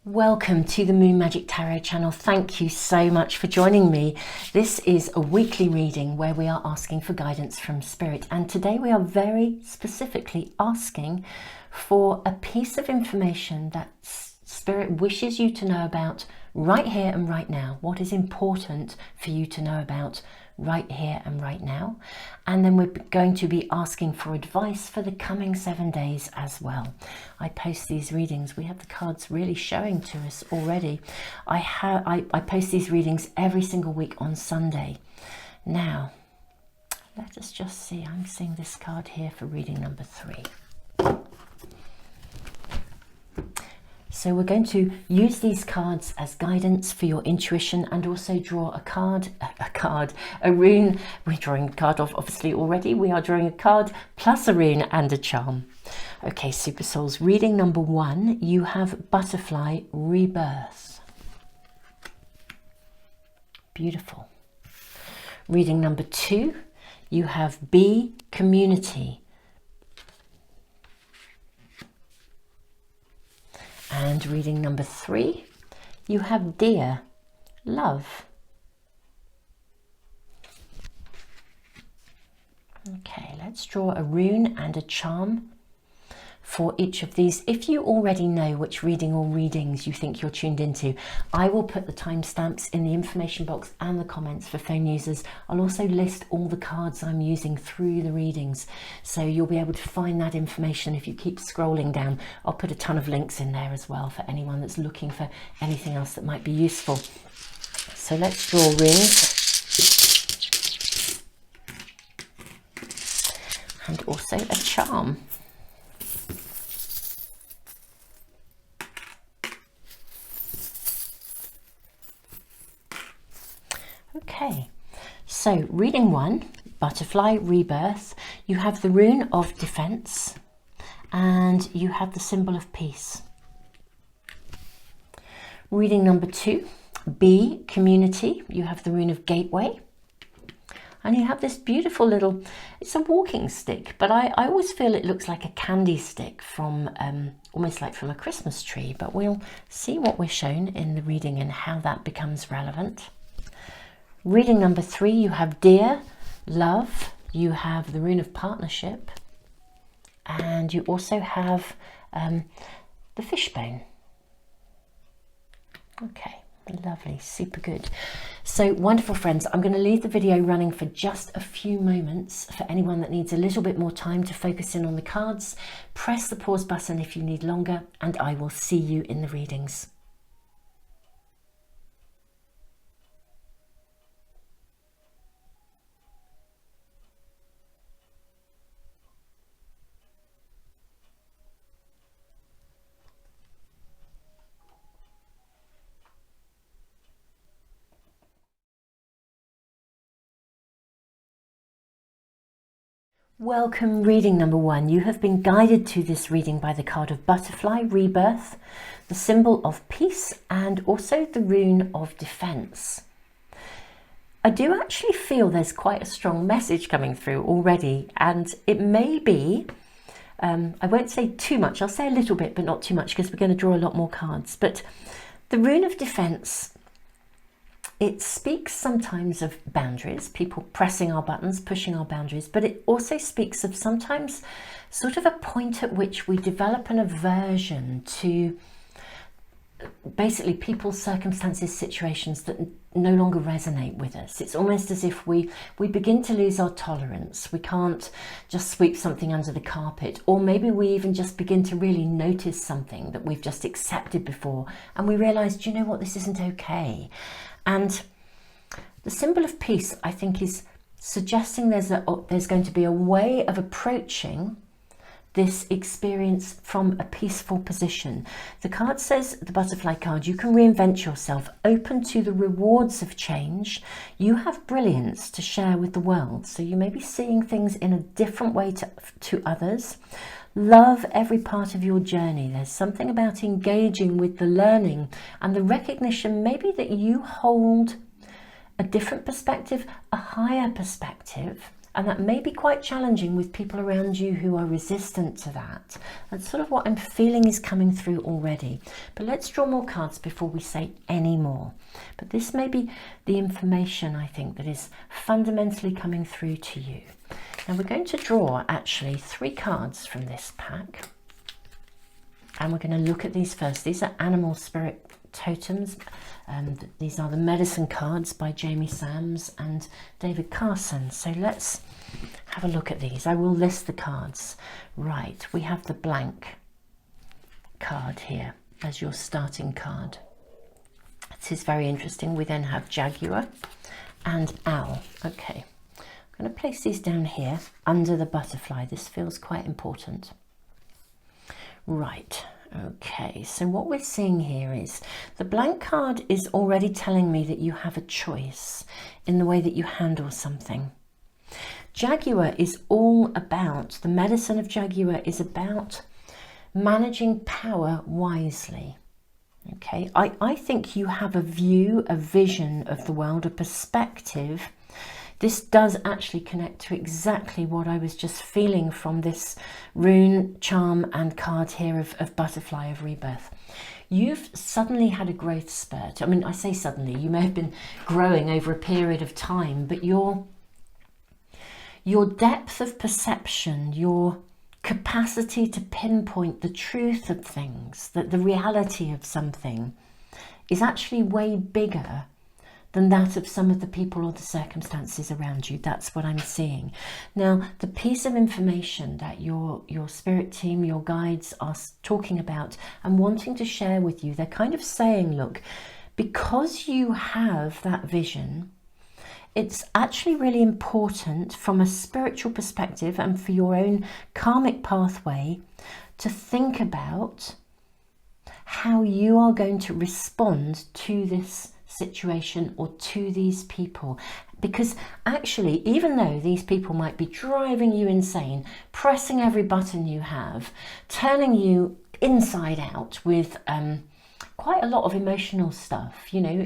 Welcome to the Moon Magic Tarot channel. Thank you so much for joining me. This is a weekly reading where we are asking for guidance from Spirit, and today we are very specifically asking for a piece of information that Spirit wishes you to know about right here and right now. What is important for you to know about right here and right now? And then we're going to be asking for advice for the coming 7 days as well. I post these readings, we have the cards really showing to us already. I post these readings every single week on Sunday. Now let us just see, I'm seeing this card here for reading number 3. So we're going to use these cards as guidance for your intuition and also draw a rune. We're drawing a card off obviously already. We are drawing a card plus a rune and a charm. Okay, Super Souls, reading number 1, you have Butterfly Rebirth. Beautiful. Reading number 2, you have Bee Community. And reading number 3, you have Dear Love. Okay, let's draw a rune and a charm for each of these. If you already know which reading or readings you think you're tuned into, I will put the timestamps in the information box and the comments for phone users. I'll also list all the cards I'm using through the readings, so you'll be able to find that information if you keep scrolling down. I'll put a ton of links in there as well for anyone that's looking for anything else that might be useful. So let's draw runes and also a charm. Okay, so reading 1, Butterfly Rebirth, you have the rune of defense and you have the symbol of peace. Reading number 2, Bee Community, you have the rune of gateway and you have this beautiful little, it's a walking stick, but I always feel it looks like a candy stick from almost like from a Christmas tree, but we'll see what we're shown in the reading and how that becomes relevant. Reading number 3, you have Dear Love, you have the rune of partnership, and you also have the fishbone. Okay, lovely, super good. So wonderful, friends. I'm going to leave the video running for just a few moments for anyone that needs a little bit more time to focus in on the cards. Press the pause button if you need longer, and I will see you in the readings. Welcome, reading number 1. You have been guided to this reading by the card of Butterfly Rebirth, the symbol of peace, and also the rune of defense. I do actually feel there's quite a strong message coming through already, and it may be, I won't say too much, I'll say a little bit, but not too much, because we're going to draw a lot more cards. But the rune of defense, it speaks sometimes of boundaries, people pressing our buttons, pushing our boundaries, but it also speaks of sometimes sort of a point at which we develop an aversion to basically people's circumstances, situations that no longer resonate with us. It's almost as if we begin to lose our tolerance. We can't just sweep something under the carpet, or maybe we even just begin to really notice something that we've just accepted before, and we realise, do you know what, this isn't okay. And the symbol of peace, I think, is suggesting there's going to be a way of approaching this experience from a peaceful position. The card says, the butterfly card, you can reinvent yourself, open to the rewards of change. You have brilliance to share with the world. So you may be seeing things in a different way to others. Love every part of your journey. There's something about engaging with the learning and the recognition maybe that you hold a different perspective, a higher perspective, And that may be quite challenging with people around you who are resistant to that. That's sort of what I'm feeling is coming through already. But let's draw more cards before we say any more. But this may be the information, I think, that is fundamentally coming through to you. Now we're going to draw actually 3 cards from this pack. And we're going to look at these first. These are animal spirit totems. These are the medicine cards by Jamie Sams and David Carson. So let's have a look at these. I will list the cards. Right, we have the blank card here as your starting card. This is very interesting. We then have Jaguar and Owl. Okay, I'm going to place these down here under the butterfly. This feels quite important. Right, okay, so what we're seeing here is the blank card is already telling me that you have a choice in the way that you handle something. Jaguar is all about, the medicine of Jaguar is about managing power wisely. Okay, I think you have a view, a vision of the world, a perspective. This does actually connect to exactly what I was just feeling from this rune, charm and card here of Butterfly of Rebirth. You've suddenly had a growth spurt. I mean, I say suddenly, you may have been growing over a period of time, but your depth of perception, your capacity to pinpoint the truth of things, that the reality of something is actually way bigger than that of some of the people or the circumstances around you. That's what I'm seeing. Now, the piece of information that your spirit team, your guides are talking about and wanting to share with you, they're kind of saying, look, because you have that vision, it's actually really important from a spiritual perspective and for your own karmic pathway to think about how you are going to respond to this situation or to these people. Because actually, even though these people might be driving you insane, pressing every button you have, turning you inside out with quite a lot of emotional stuff, you know,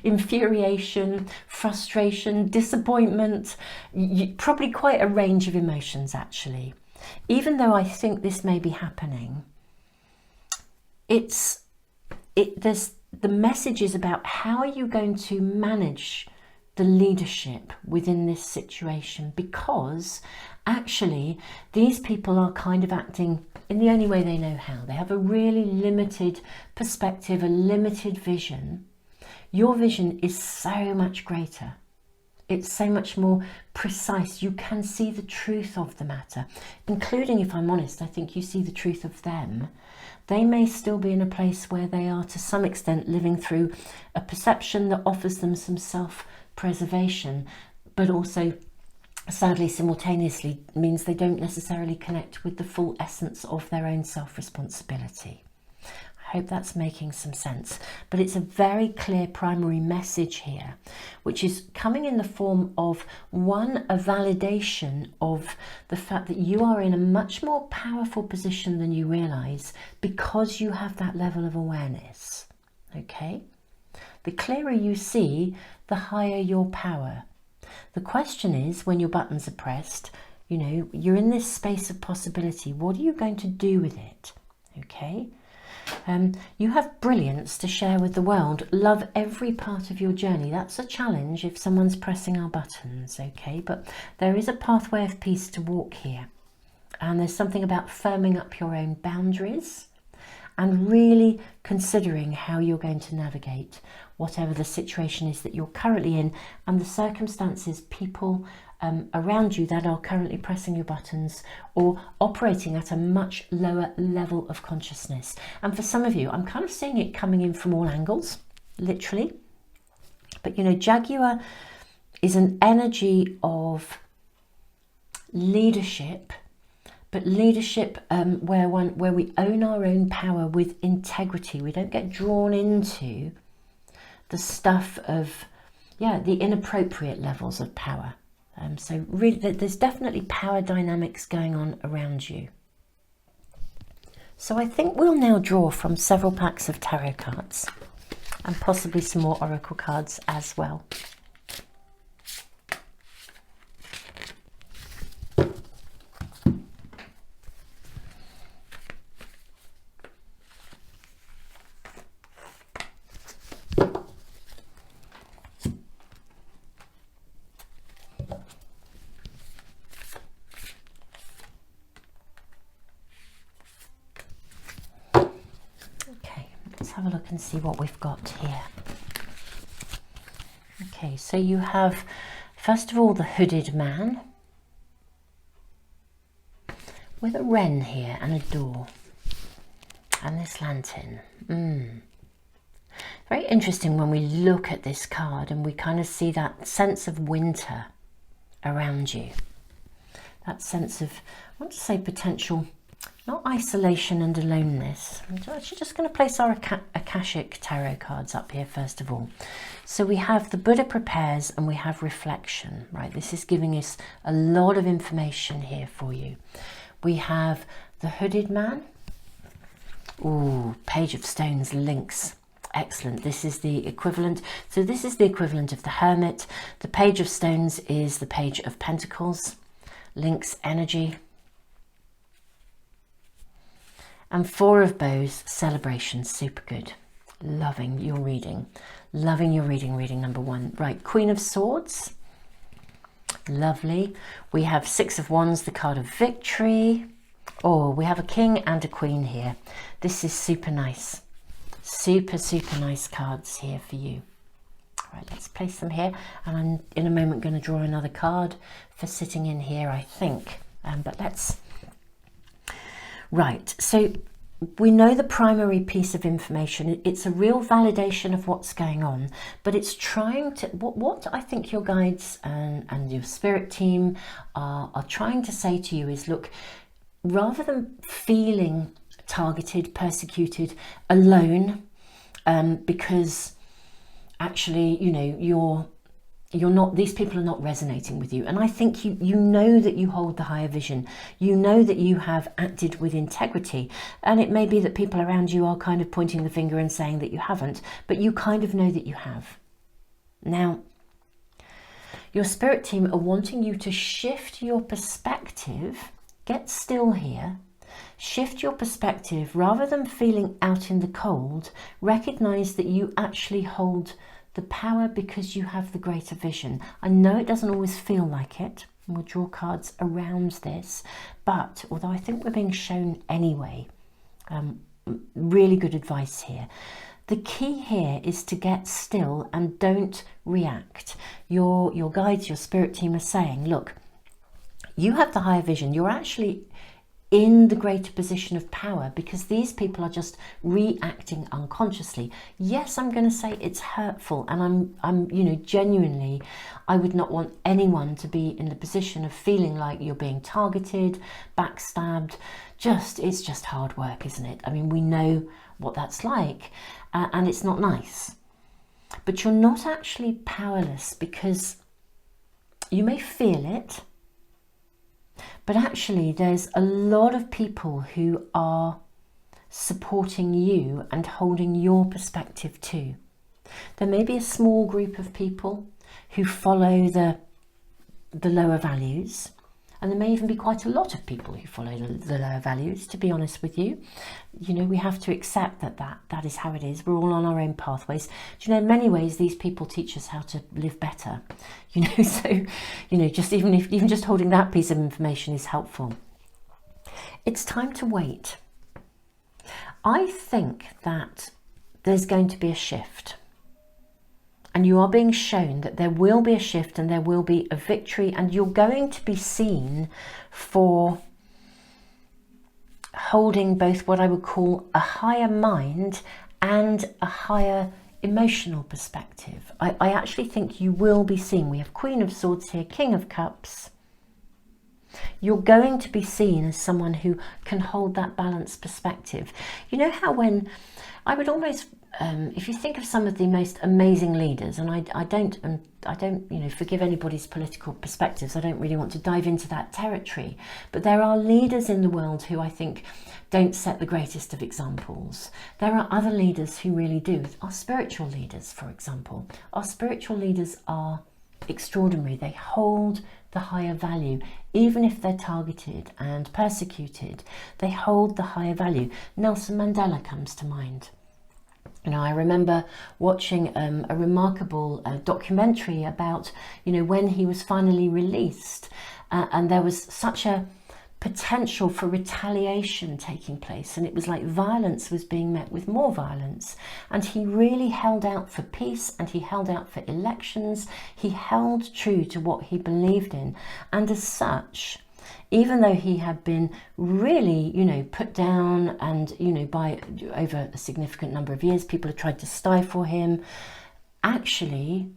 infuriation, frustration, disappointment, probably quite a range of emotions actually. Even though I think this may be happening, there's the message is about how are you going to manage the leadership within this situation, because actually these people are kind of acting in the only way they know how. They have a really limited perspective, a limited vision. Your vision is so much greater. It's so much more precise. You can see the truth of the matter, including, if I'm honest, I think you see the truth of them. They may still be in a place where they are to some extent living through a perception that offers them some self-preservation, but also sadly simultaneously means they don't necessarily connect with the full essence of their own self-responsibility. I hope that's making some sense, but it's a very clear primary message here, which is coming in the form of one, a validation of the fact that you are in a much more powerful position than you realize because you have that level of awareness. Okay, the clearer you see, the higher your power. The question is, when your buttons are pressed, you know, you're in this space of possibility. What are you going to do with it? Okay. You have brilliance to share with the world. Love every part of your journey. That's a challenge if someone's pressing our buttons, okay? But there is a pathway of peace to walk here. And there's something about firming up your own boundaries and really considering how you're going to navigate whatever the situation is that you're currently in and the circumstances, people around you that are currently pressing your buttons or operating at a much lower level of consciousness. And for some of you, I'm kind of seeing it coming in from all angles, literally. But you know, Jaguar is an energy of leadership, but leadership where we own our own power with integrity. We don't get drawn into the stuff of, the inappropriate levels of power. So really, there's definitely power dynamics going on around you. So I think we'll now draw from several packs of tarot cards and possibly some more oracle cards as well. and see what we've got here. Okay, so you have, first of all, the hooded man with a wren here and a door and this lantern. Very interesting when we look at this card and we kind of see that sense of winter around you. That sense of, I want to say potential, not isolation and aloneness. I'm actually just going to place our Akashic Tarot cards up here first of all. So we have the Buddha prepares and we have reflection, right? This is giving us a lot of information here for you. We have the hooded man. Ooh, Page of Stones links. Excellent. This is the equivalent. So this is the equivalent of the Hermit. The Page of Stones is the Page of Pentacles. Links energy. And Four of Bows, celebration. Super good. Loving your reading. Loving your reading, reading number one. Right, Queen of Swords. Lovely. We have Six of Wands, the card of victory. Oh, we have a king and a queen here. This is super nice. Super, super nice cards here for you. All right, let's place them here. And I'm in a moment going to draw another card for sitting in here, I think. But let's... Right, so we know the primary piece of information. It's a real validation of what's going on, but it's trying to... What I think your guides and your spirit team are trying to say to you is, look, rather than feeling targeted, persecuted, alone, because actually, you know, you're not, these people are not resonating with you. And I think you know that you hold the higher vision. You know that you have acted with integrity. And it may be that people around you are kind of pointing the finger and saying that you haven't, but you kind of know that you have. Now, your spirit team are wanting you to shift your perspective. Get still here. Shift your perspective. Rather than feeling out in the cold, recognize that you actually hold the power because you have the greater vision. I know it doesn't always feel like it. We'll draw cards around this, but although I think we're being shown anyway, really good advice here. The key here is to get still and don't react. Your guides, your spirit team are saying, look, you have the higher vision. You're actually in the greater position of power because these people are just reacting unconsciously. Yes, I'm going to say it's hurtful, and I'm you know, genuinely, I would not want anyone to be in the position of feeling like you're being targeted, backstabbed. It's just hard work, isn't it? I mean, we know what that's like, and it's not nice. But you're not actually powerless because you may feel it, but actually there's a lot of people who are supporting you and holding your perspective too. There may be a small group of people who follow the lower values, and there may even be quite a lot of people who follow the lower values, to be honest with you. You know, we have to accept that is how it is. We're all on our own pathways. Do you know, in many ways, these people teach us how to live better. You know, so, you know, just even just holding that piece of information is helpful. It's time to wait. I think that there's going to be a shift. And you are being shown that there will be a shift and there will be a victory, and you're going to be seen for holding both what I would call a higher mind and a higher emotional perspective. I actually think you will be seen. We have Queen of Swords here, King of Cups. You're going to be seen as someone who can hold that balanced perspective. You know how when I would almost, if you think of some of the most amazing leaders, and I don't, you know, forgive anybody's political perspectives. I don't really want to dive into that territory. But there are leaders in the world who I think don't set the greatest of examples. There are other leaders who really do. Our spiritual leaders, for example. Our spiritual leaders are extraordinary. They hold the higher value, even if they're targeted and persecuted. They hold the higher value. Nelson Mandela comes to mind. You know, I remember watching a remarkable documentary about, you know, when he was finally released, and there was such a potential for retaliation taking place, and it was like violence was being met with more violence. And he really held out for peace, and he held out for elections. He held true to what he believed in, and as such, even though he had been really, you know, put down, and, you know, by over a significant number of years, people had tried to stifle him, actually,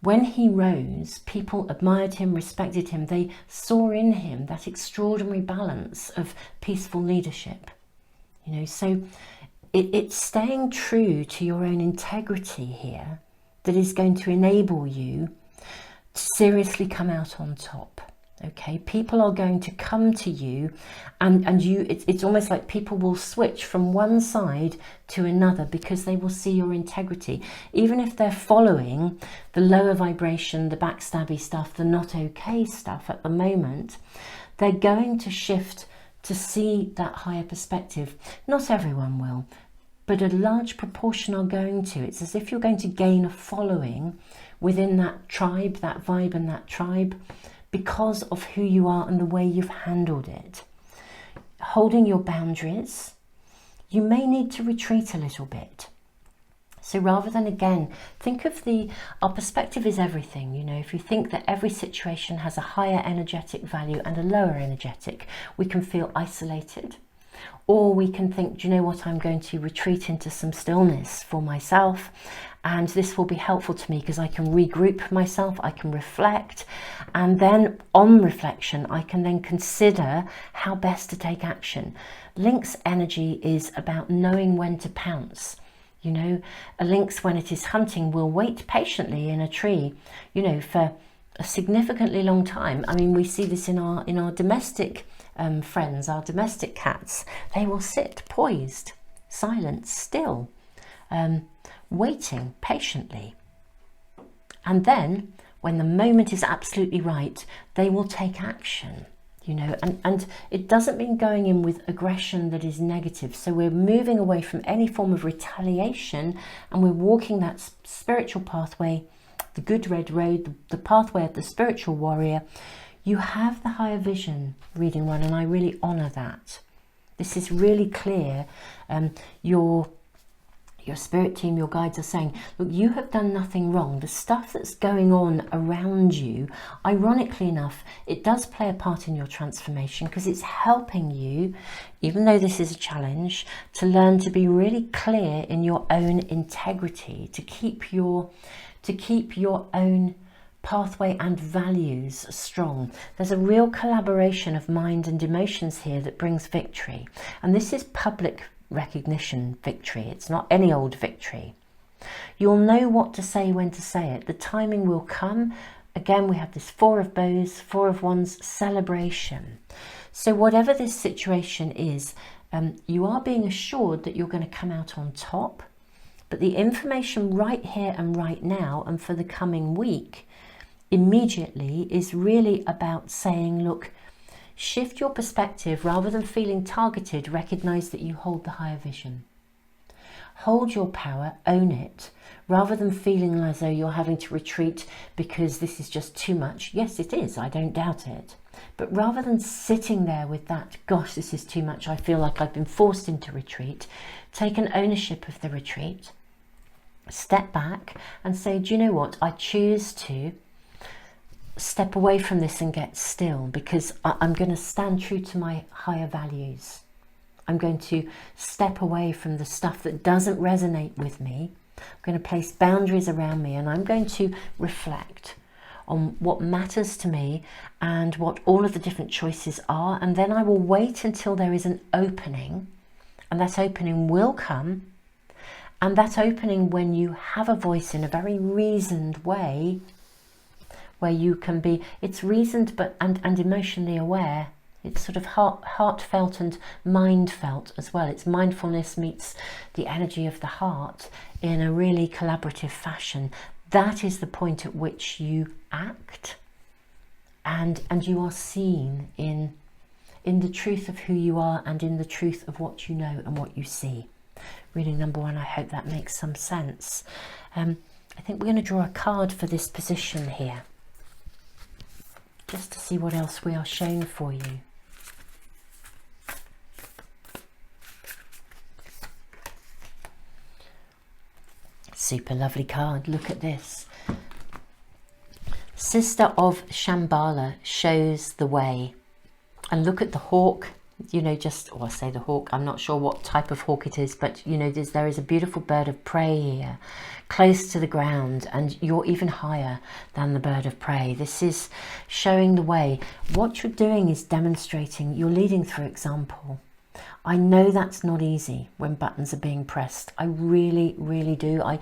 when he rose, people admired him, respected him. They saw in him that extraordinary balance of peaceful leadership. You know, so it's staying true to your own integrity here that is going to enable you to seriously come out on top. Okay, people are going to come to you, and you, it's almost like people will switch from one side to another because they will see your integrity. Even if they're following the lower vibration, the backstabby stuff, the not okay stuff at the moment, they're going to shift to see that higher perspective. Not everyone will, but a large proportion are going to. It's as if you're going to gain a following within that tribe, that vibe and that tribe, because of who you are and the way you've handled it. Holding your boundaries, you may need to retreat a little bit. So rather than, again, think of our perspective is everything. You know, if you think that every situation has a higher energetic value and a lower energetic, we can feel isolated. Or we can think, do you know what, I'm going to retreat into some stillness for myself, and this will be helpful to me because I can regroup myself, I can reflect, and then on reflection I can then consider how best to take action. Lynx energy is about knowing when to pounce. You know, a lynx, when it is hunting, will wait patiently in a tree, you know, for a significantly long time. I mean, we see this in our domestic friends, our domestic cats. They will sit poised, silent, still, waiting patiently. And then when the moment is absolutely right, they will take action, you know, and it doesn't mean going in with aggression that is negative. So we're moving away from any form of retaliation, and we're walking that spiritual pathway, the good red road, the pathway of the spiritual warrior. You have the higher vision, reading one, and I really honour that. This is really clear. Your spirit team, your guides are saying, look, you have done nothing wrong. The stuff that's going on around you, ironically enough, it does play a part in your transformation because it's helping you, even though this is a challenge, to learn to be really clear in your own integrity, to keep your own pathway and values strong. There's a real collaboration of mind and emotions here that brings victory. And this is public recognition victory. It's not any old victory. You'll know what to say when to say it. The timing will come. Again, we have this Four of Bows, Four of Wands, celebration. So whatever this situation is, you are being assured that you're going to come out on top. But the information right here and right now, and for the coming week, immediately, is really about saying, look, shift your perspective. Rather than feeling targeted, recognize that you hold the higher vision. Hold your power, own it, rather than feeling as though you're having to retreat because this is just too much. Yes, it is, I don't doubt it. But rather than sitting there with that, gosh, this is too much, I feel like I've been forced into retreat, take an ownership of the retreat, step back and say, do you know what, I choose to step away from this and get still, because I'm going to stand true to my higher values. I'm going to step away from the stuff that doesn't resonate with me. I'm going to place boundaries around me, and I'm going to reflect on what matters to me and what all of the different choices are, and then I will wait until there is an opening, and that opening will come. And that opening, when you have a voice in a very reasoned way, where you can be, it's reasoned but and emotionally aware. It's sort of heartfelt and mind-felt as well. It's mindfulness meets the energy of the heart in a really collaborative fashion. That is the point at which you act, and you are seen in the truth of who you are and in the truth of what you know and what you see. Reading number one, I hope that makes some sense. I think we're going to draw a card for this position here, just to see what else we are shown for you. super lovely card. Look at this. Sister of Shambhala shows the way. And look at the hawk, you know, I say the hawk, I'm not sure what type of hawk it is, but you know, there is a beautiful bird of prey here, close to the ground, and you're even higher than the bird of prey. This is showing the way. What you're doing is demonstrating, you're leading through example. I know that's not easy when buttons are being pressed. I really, really do. I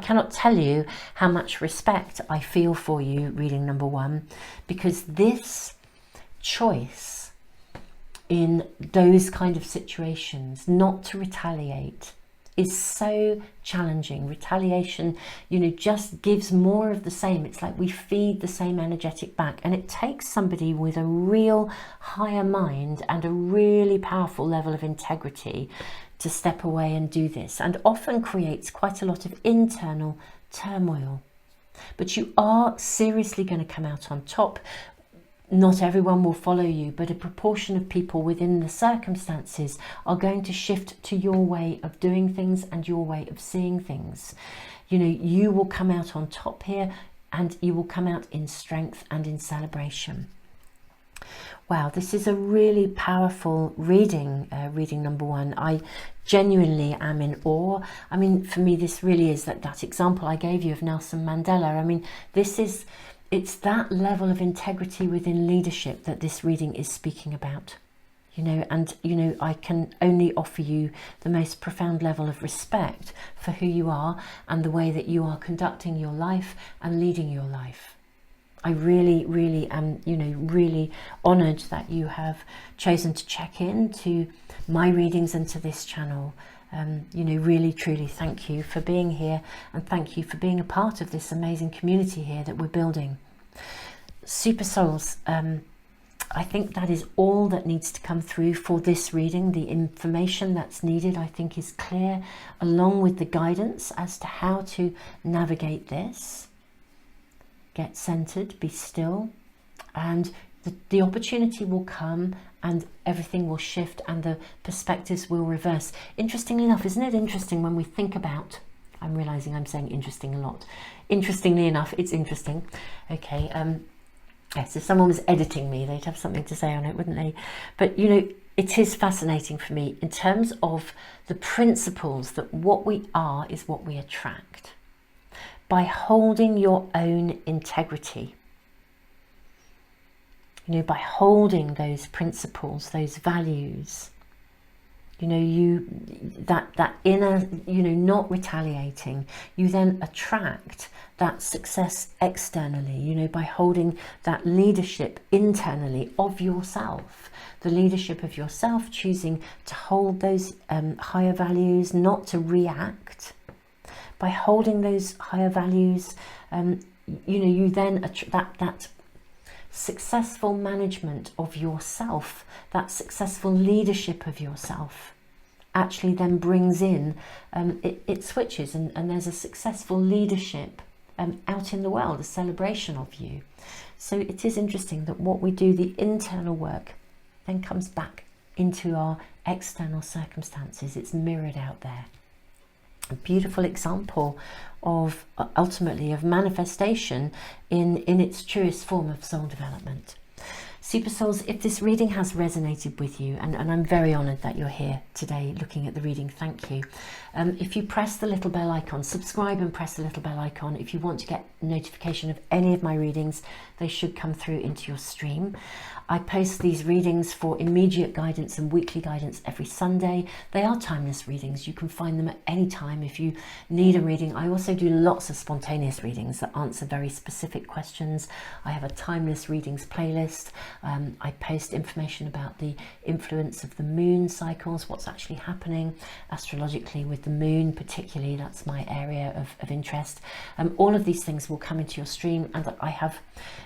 cannot tell you how much respect I feel for you, reading number one, because this choice in those kind of situations not to retaliate is so challenging. Retaliation, you know, just gives more of the same. It's like we feed the same energetic back, and it takes somebody with a real higher mind and a really powerful level of integrity to step away and do this, and often creates quite a lot of internal turmoil. But you are seriously going to come out on top. Not everyone will follow you, but a proportion of people within the circumstances are going to shift to your way of doing things and your way of seeing things. You know, you will come out on top here, and you will come out in strength and in celebration. Wow, this is a really powerful reading, reading number one. I genuinely am in awe. I mean, for me, this really is that example I gave you of Nelson Mandela. I mean, it's that level of integrity within leadership that this reading is speaking about, you know, and, you know, I can only offer you the most profound level of respect for who you are and the way that you are conducting your life and leading your life. I really, really am, you know, really honoured that you have chosen to check in to my readings and to this channel. You know, really, truly thank you for being here, and thank you for being a part of this amazing community here that we're building. Super Souls, I think that is all that needs to come through for this reading. The information that's needed, I think, is clear, along with the guidance as to how to navigate this. Get centered, be still, and the opportunity will come and everything will shift and the perspectives will reverse. Interestingly enough, isn't it interesting when we think about, I'm realizing I'm saying interesting a lot. Interestingly enough, it's interesting. Okay, yes, if someone was editing me, they'd have something to say on it, wouldn't they? But, you know, it is fascinating for me in terms of the principles that what we are is what we attract. By holding your own integrity, you know, by holding those principles, those values, you know, that inner, you know, not retaliating, you then attract that success externally, you know, by holding that leadership internally of yourself, the leadership of yourself, choosing to hold those higher values, not to react. By holding those higher values, you know, you then that successful management of yourself, that successful leadership of yourself, actually then brings in, it switches, and there's a successful leadership out in the world, a celebration of you. So it is interesting that what we do, the internal work, then comes back into our external circumstances. It's mirrored out there. A beautiful example of ultimately of manifestation in its truest form of soul development. Super Souls, if this reading has resonated with you, and I'm very honoured that you're here today looking at the reading, thank you. If you press the little bell icon, subscribe and press the little bell icon. If you want to get notification of any of my readings, they should come through into your stream. I post these readings for immediate guidance and weekly guidance every Sunday. They are timeless readings. You can find them at any time if you need a reading. I also do lots of spontaneous readings that answer very specific questions. I have a timeless readings playlist. I post information about the influence of the moon cycles, what's actually happening astrologically with the moon particularly. That's my area of interest. All of these things will come into your stream, and I have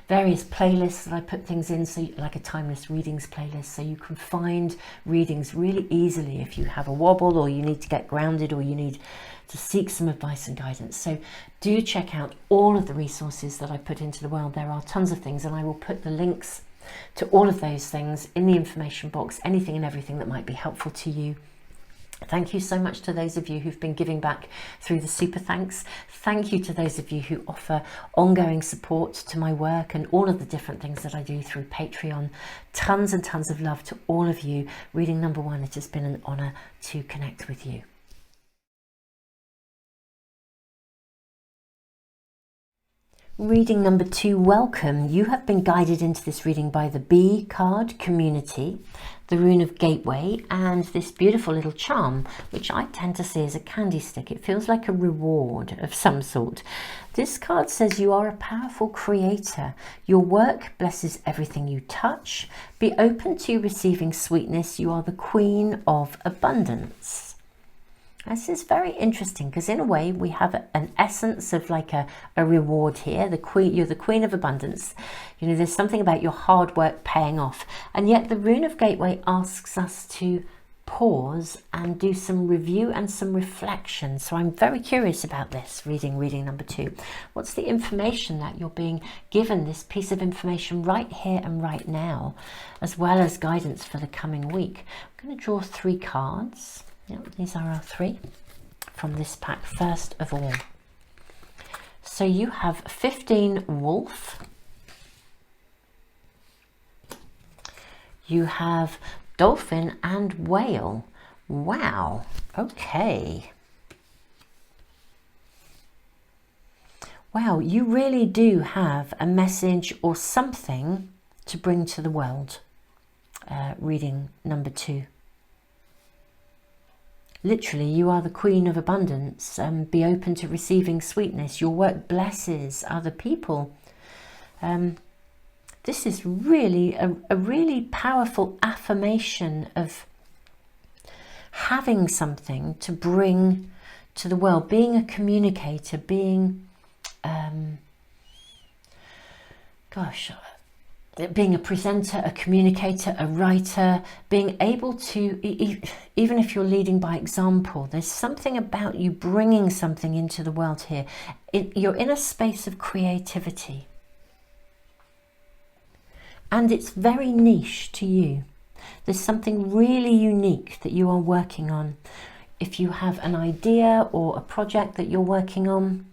various playlists that I put things in, so like a timeless readings playlist, so you can find readings really easily if you have a wobble, or you need to get grounded, or you need to seek some advice and guidance. So do check out all of the resources that I put into the world. There are tons of things, and I will put the links to all of those things in the information box, anything and everything that might be helpful to you. Thank you so much to those of you who've been giving back through the super thanks. Thank you to those of you who offer ongoing support to my work and all of the different things that I do through Patreon. Tons and tons of love to all of you. Reading number 1, it has been an honour to connect with you. Reading number 2, welcome. You have been guided into this reading by the B card, community, the rune of gateway, and this beautiful little charm, which I tend to see as a candy stick. It feels like a reward of some sort. This card says you are a powerful creator. Your work blesses everything you touch. Be open to receiving sweetness. You are the queen of abundance. This is very interesting because in a way we have an essence of like a reward here. The queen, you're the queen of abundance. You know, there's something about your hard work paying off. And yet the rune of gateway asks us to pause and do some review and some reflection. So I'm very curious about this, reading number 2. What's the information that you're being given, this piece of information right here and right now, as well as guidance for the coming week? I'm going to draw 3 cards. Yep, these are our 3 from this pack, first of all. So you have 15 wolf. You have dolphin and whale. Wow, okay. Wow, you really do have a message or something to bring to the world. Reading number 2. Literally, you are the queen of abundance. Be open to receiving sweetness. Your work blesses other people. This is really a really powerful affirmation of having something to bring to the world, being a communicator, being, being a presenter, a communicator, a writer, being able to, even if you're leading by example, there's something about you bringing something into the world here. You're in a space of creativity. And it's very niche to you. There's something really unique that you are working on. If you have an idea or a project that you're working on,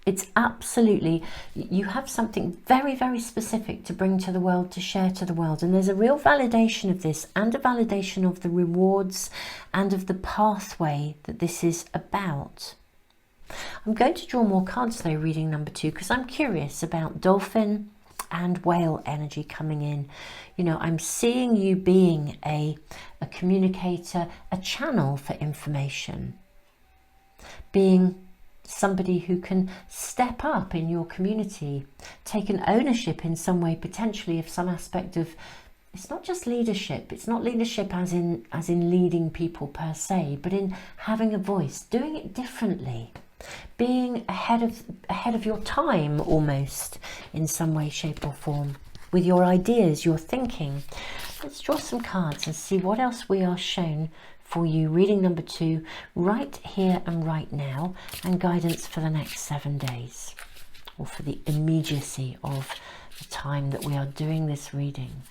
it's absolutely, you have something very, very specific to bring to the world, to share to the world. And there's a real validation of this and a validation of the rewards and of the pathway that this is about. I'm going to draw more cards though, reading number 2, because I'm curious about dolphin and whale energy coming in. You know, I'm seeing you being a communicator, a channel for information, being somebody who can step up in your community, take an ownership in some way, potentially of some aspect of, it's not just leadership, it's not leadership as in leading people per se, but in having a voice, doing it differently, being ahead of your time almost in some way, shape or form, with your ideas, your thinking. Let's draw some cards and see what else we are shown for you, reading number 2, right here and right now, and guidance for the next 7 days, or for the immediacy of the time that we are doing this reading.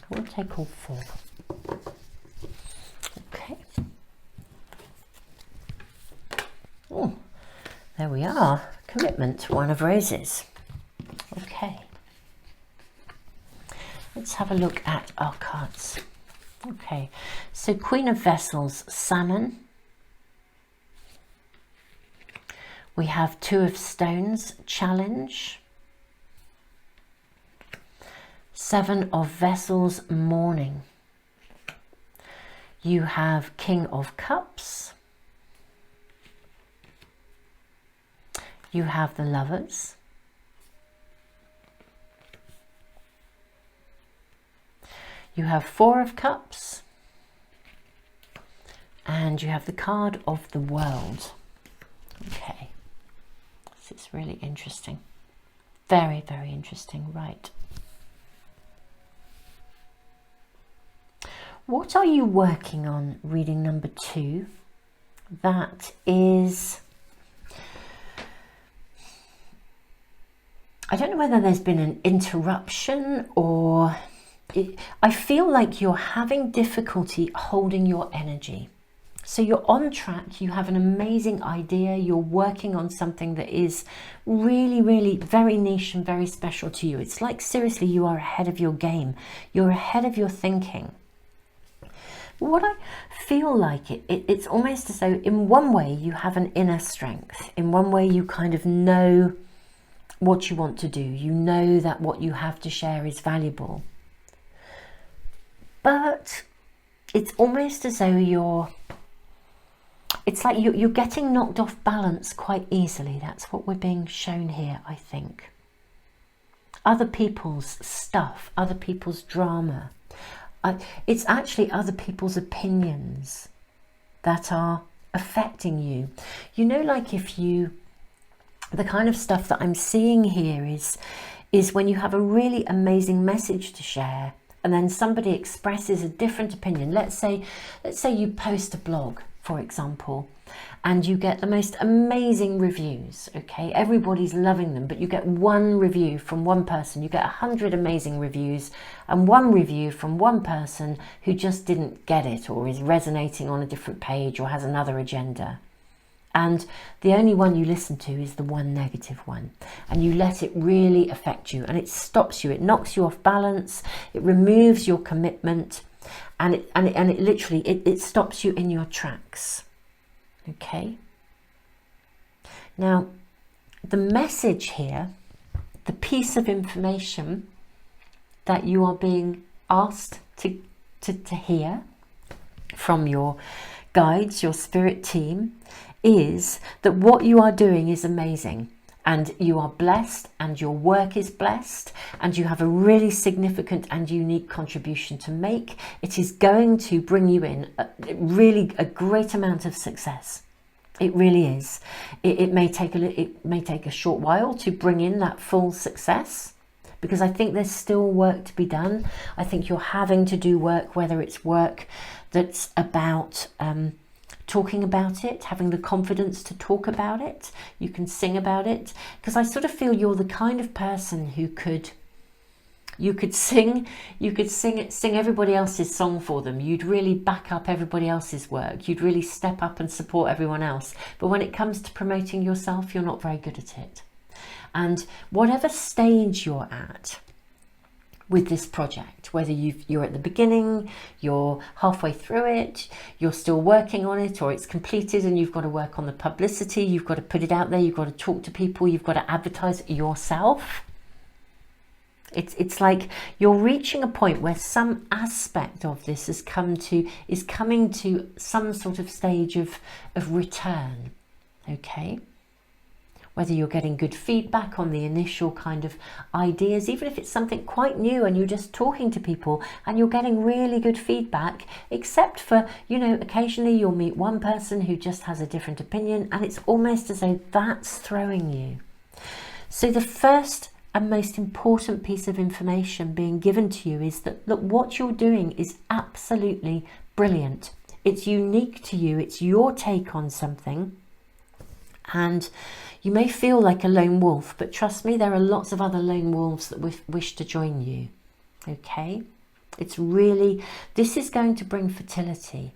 We'll take all 4. Okay. Oh, there we are. Commitment, 1 of roses. Okay. Let's have a look at our cards. Okay, so Queen of Vessels, salmon. We have 2 of Stones, challenge. 7 of Vessels, mourning. You have King of Cups. You have the Lovers. You have 4 of Cups. And you have the card of the World. Okay. This is really interesting. Very, very interesting. Right. What are you working on, reading number 2? That is, I don't know whether there's been an interruption or I feel like you're having difficulty holding your energy. So you're on track, you have an amazing idea, you're working on something that is really, really very niche and very special to you. It's like, seriously, you are ahead of your game. You're ahead of your thinking. What I feel like, it's almost as though in one way you have an inner strength. In one way you kind of know what you want to do. You know that what you have to share is valuable. But it's almost as though it's like you're getting knocked off balance quite easily. That's what we're being shown here, I think. Other people's stuff, other people's drama. It's actually other people's opinions that are affecting you. You know, like the kind of stuff that I'm seeing here is when you have a really amazing message to share and then somebody expresses a different opinion. Let's say you post a blog, for example, and you get the most amazing reviews, okay? Everybody's loving them, but you get one review from one person. You get 100 amazing reviews and one review from one person who just didn't get it or is resonating on a different page or has another agenda. And the only one you listen to is the one negative one, and you let it really affect you, and it stops you, it knocks you off balance, it removes your commitment, and it literally stops you in your tracks. Okay, now the message here, the piece of information that you are being asked to hear from your guides, your spirit team, is that what you are doing is amazing, and you are blessed, and your work is blessed, and you have a really significant and unique contribution to make. It is going to bring you in a great amount of success. It really is. It may take a short while to bring in that full success, because I think there's still work to be done. I think you're having to do work, whether it's work that's about talking about it, having the confidence to talk about it. You can sing about it, because I sort of feel you're the kind of person who you could sing everybody else's song for them. You'd really back up everybody else's work. You'd really step up and support everyone else. But when it comes to promoting yourself, you're not very good at it. And whatever stage you're at with this project, whether you're at the beginning, you're halfway through it, you're still working on it, or it's completed and you've got to work on the publicity, you've got to put it out there, you've got to talk to people, you've got to advertise yourself. It's like you're reaching a point where some aspect of this is coming to some sort of stage of return, okay? Whether you're getting good feedback on the initial kind of ideas, even if it's something quite new and you're just talking to people and you're getting really good feedback, except for, you know, occasionally you'll meet one person who just has a different opinion, and it's almost as though that's throwing you. So the first and most important piece of information being given to you is that, look, what you're doing is absolutely brilliant. It's unique to you. It's your take on something. And you may feel like a lone wolf, but trust me, there are lots of other lone wolves that wish to join you. Okay? It's really, this is going to bring fertility.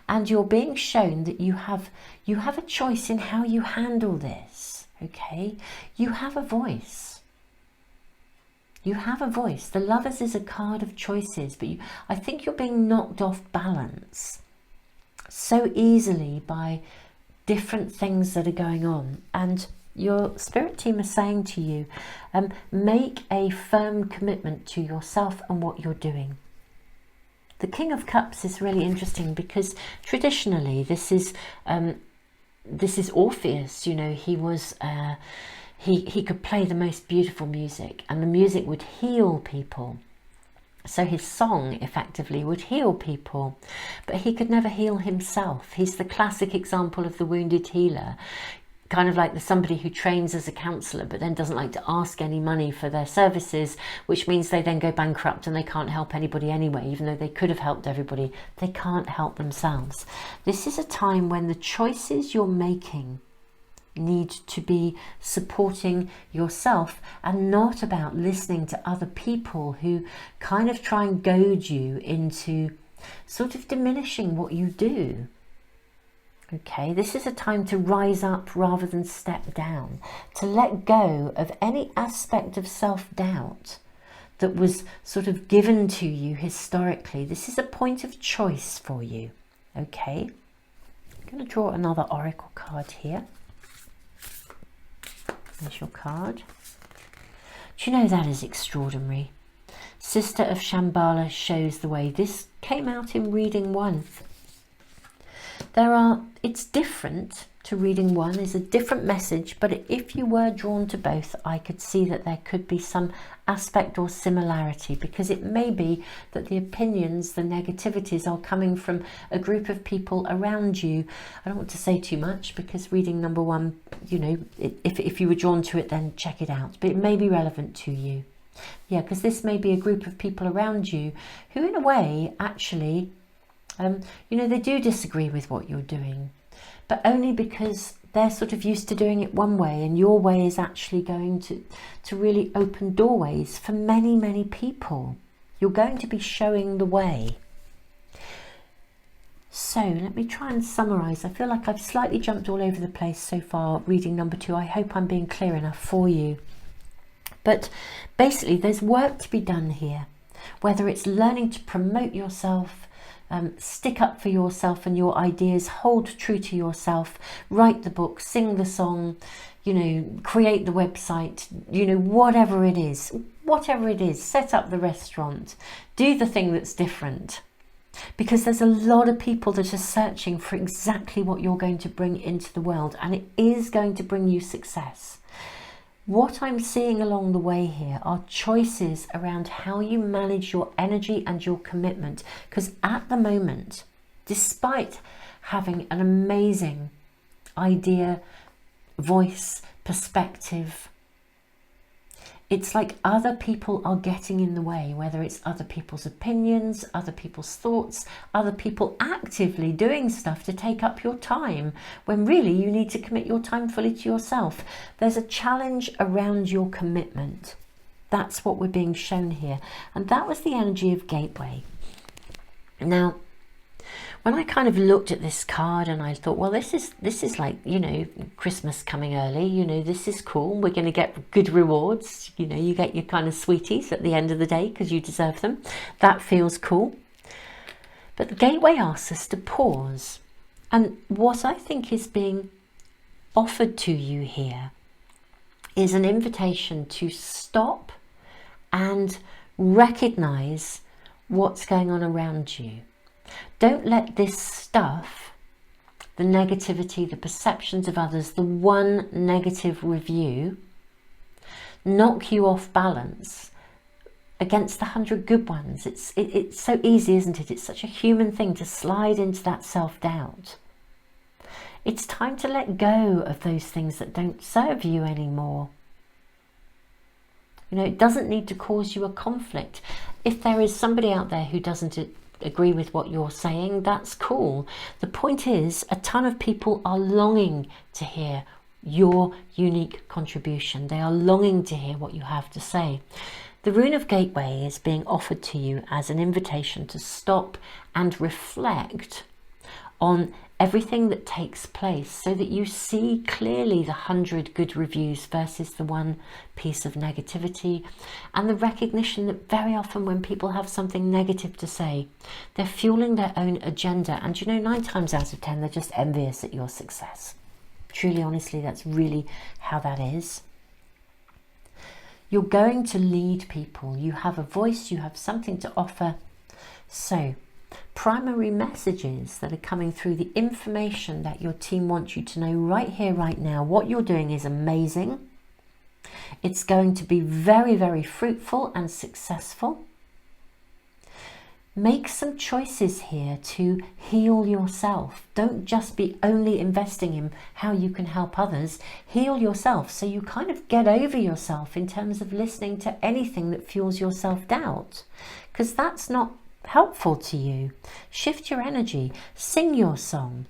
And you're being shown that you have a choice in how you handle this. Okay? You have a voice. You have a voice. The Lovers is a card of choices, but I think you're being knocked off balance so easily by different things that are going on, and your spirit team is saying to you, make a firm commitment to yourself and what you're doing. The King of Cups is really interesting because traditionally this is Orpheus. You know, he was he could play the most beautiful music, and the music would heal people. So his song effectively would heal people, but he could never heal himself. He's the classic example of the wounded healer. kind of like somebody who trains as a counsellor but then doesn't like to ask any money for their services, which means they then go bankrupt and they can't help anybody anyway, even though they could have helped everybody. They can't help themselves. This is a time when the choices you're making need to be supporting yourself and not about listening to other people who kind of try and goad you into sort of diminishing what you do. Okay, this is a time to rise up rather than step down, to let go of any aspect of self-doubt that was sort of given to you historically. This is a point of choice for you. Okay, I'm going to draw another oracle card here. There's your card. Do you know, that is extraordinary? Sister of Shambhala shows the way. This came out in reading 1. It's different to reading 1, is a different message, but if you were drawn to both, I could see that there could be some aspect or similarity, because it may be that the opinions, the negativities are coming from a group of people around you. I don't want to say too much, because reading number 1, you know, if you were drawn to it, then check it out, but it may be relevant to you. Yeah, because this may be a group of people around you who in a way actually, you know, they do disagree with what you're doing, but only because they're sort of used to doing it one way, and your way is actually going to really open doorways for many, many people. You're going to be showing the way. So let me try and summarize. I feel like I've slightly jumped all over the place so far, reading number 2. I hope I'm being clear enough for you. But basically, there's work to be done here, whether it's learning to promote yourself, stick up for yourself and your ideas, hold true to yourself, write the book, sing the song, you know, create the website, you know, whatever it is, set up the restaurant, do the thing that's different. Because there's a lot of people that are searching for exactly what you're going to bring into the world, and it is going to bring you success. What I'm seeing along the way here are choices around how you manage your energy and your commitment. Because at the moment, despite having an amazing idea, voice, perspective, it's like other people are getting in the way, whether it's other people's opinions, other people's thoughts, other people actively doing stuff to take up your time, when really you need to commit your time fully to yourself. There's a challenge around your commitment. That's what we're being shown here. And that was the energy of Gateway. Now, when I kind of looked at this card and I thought, well, this is like, you know, Christmas coming early, you know, this is cool. We're going to get good rewards. You know, you get your kind of sweeties at the end of the day because you deserve them. That feels cool. But the Gateway asks us to pause. And what I think is being offered to you here is an invitation to stop and recognize what's going on around you. Don't let this stuff, the negativity, the perceptions of others, the one negative review, knock you off balance against the 100 good ones. It's so easy, isn't it? It's such a human thing to slide into that self-doubt. It's time to let go of those things that don't serve you anymore. You know, it doesn't need to cause you a conflict. If there is somebody out there who doesn't agree with what you're saying, that's cool. The point is, a ton of people are longing to hear your unique contribution. They are longing to hear what you have to say. The rune of Gateway is being offered to you as an invitation to stop and reflect on everything that takes place, so that you see clearly the 100 good reviews versus the one piece of negativity, and the recognition that very often when people have something negative to say, they're fueling their own agenda, and you know, 9 times out of 10 they're just envious at your success. Truly, honestly, that's really how that is. You're going to lead people. You have a voice, you have something to offer. So primary messages that are coming through, the information that your team wants you to know right here, right now. What you're doing is amazing. It's going to be very, very fruitful and successful. Make some choices here to heal yourself. Don't just be only investing in how you can help others. Heal yourself, so you kind of get over yourself in terms of listening to anything that fuels your self-doubt, because that's not helpful to you. Shift your energy, sing your song.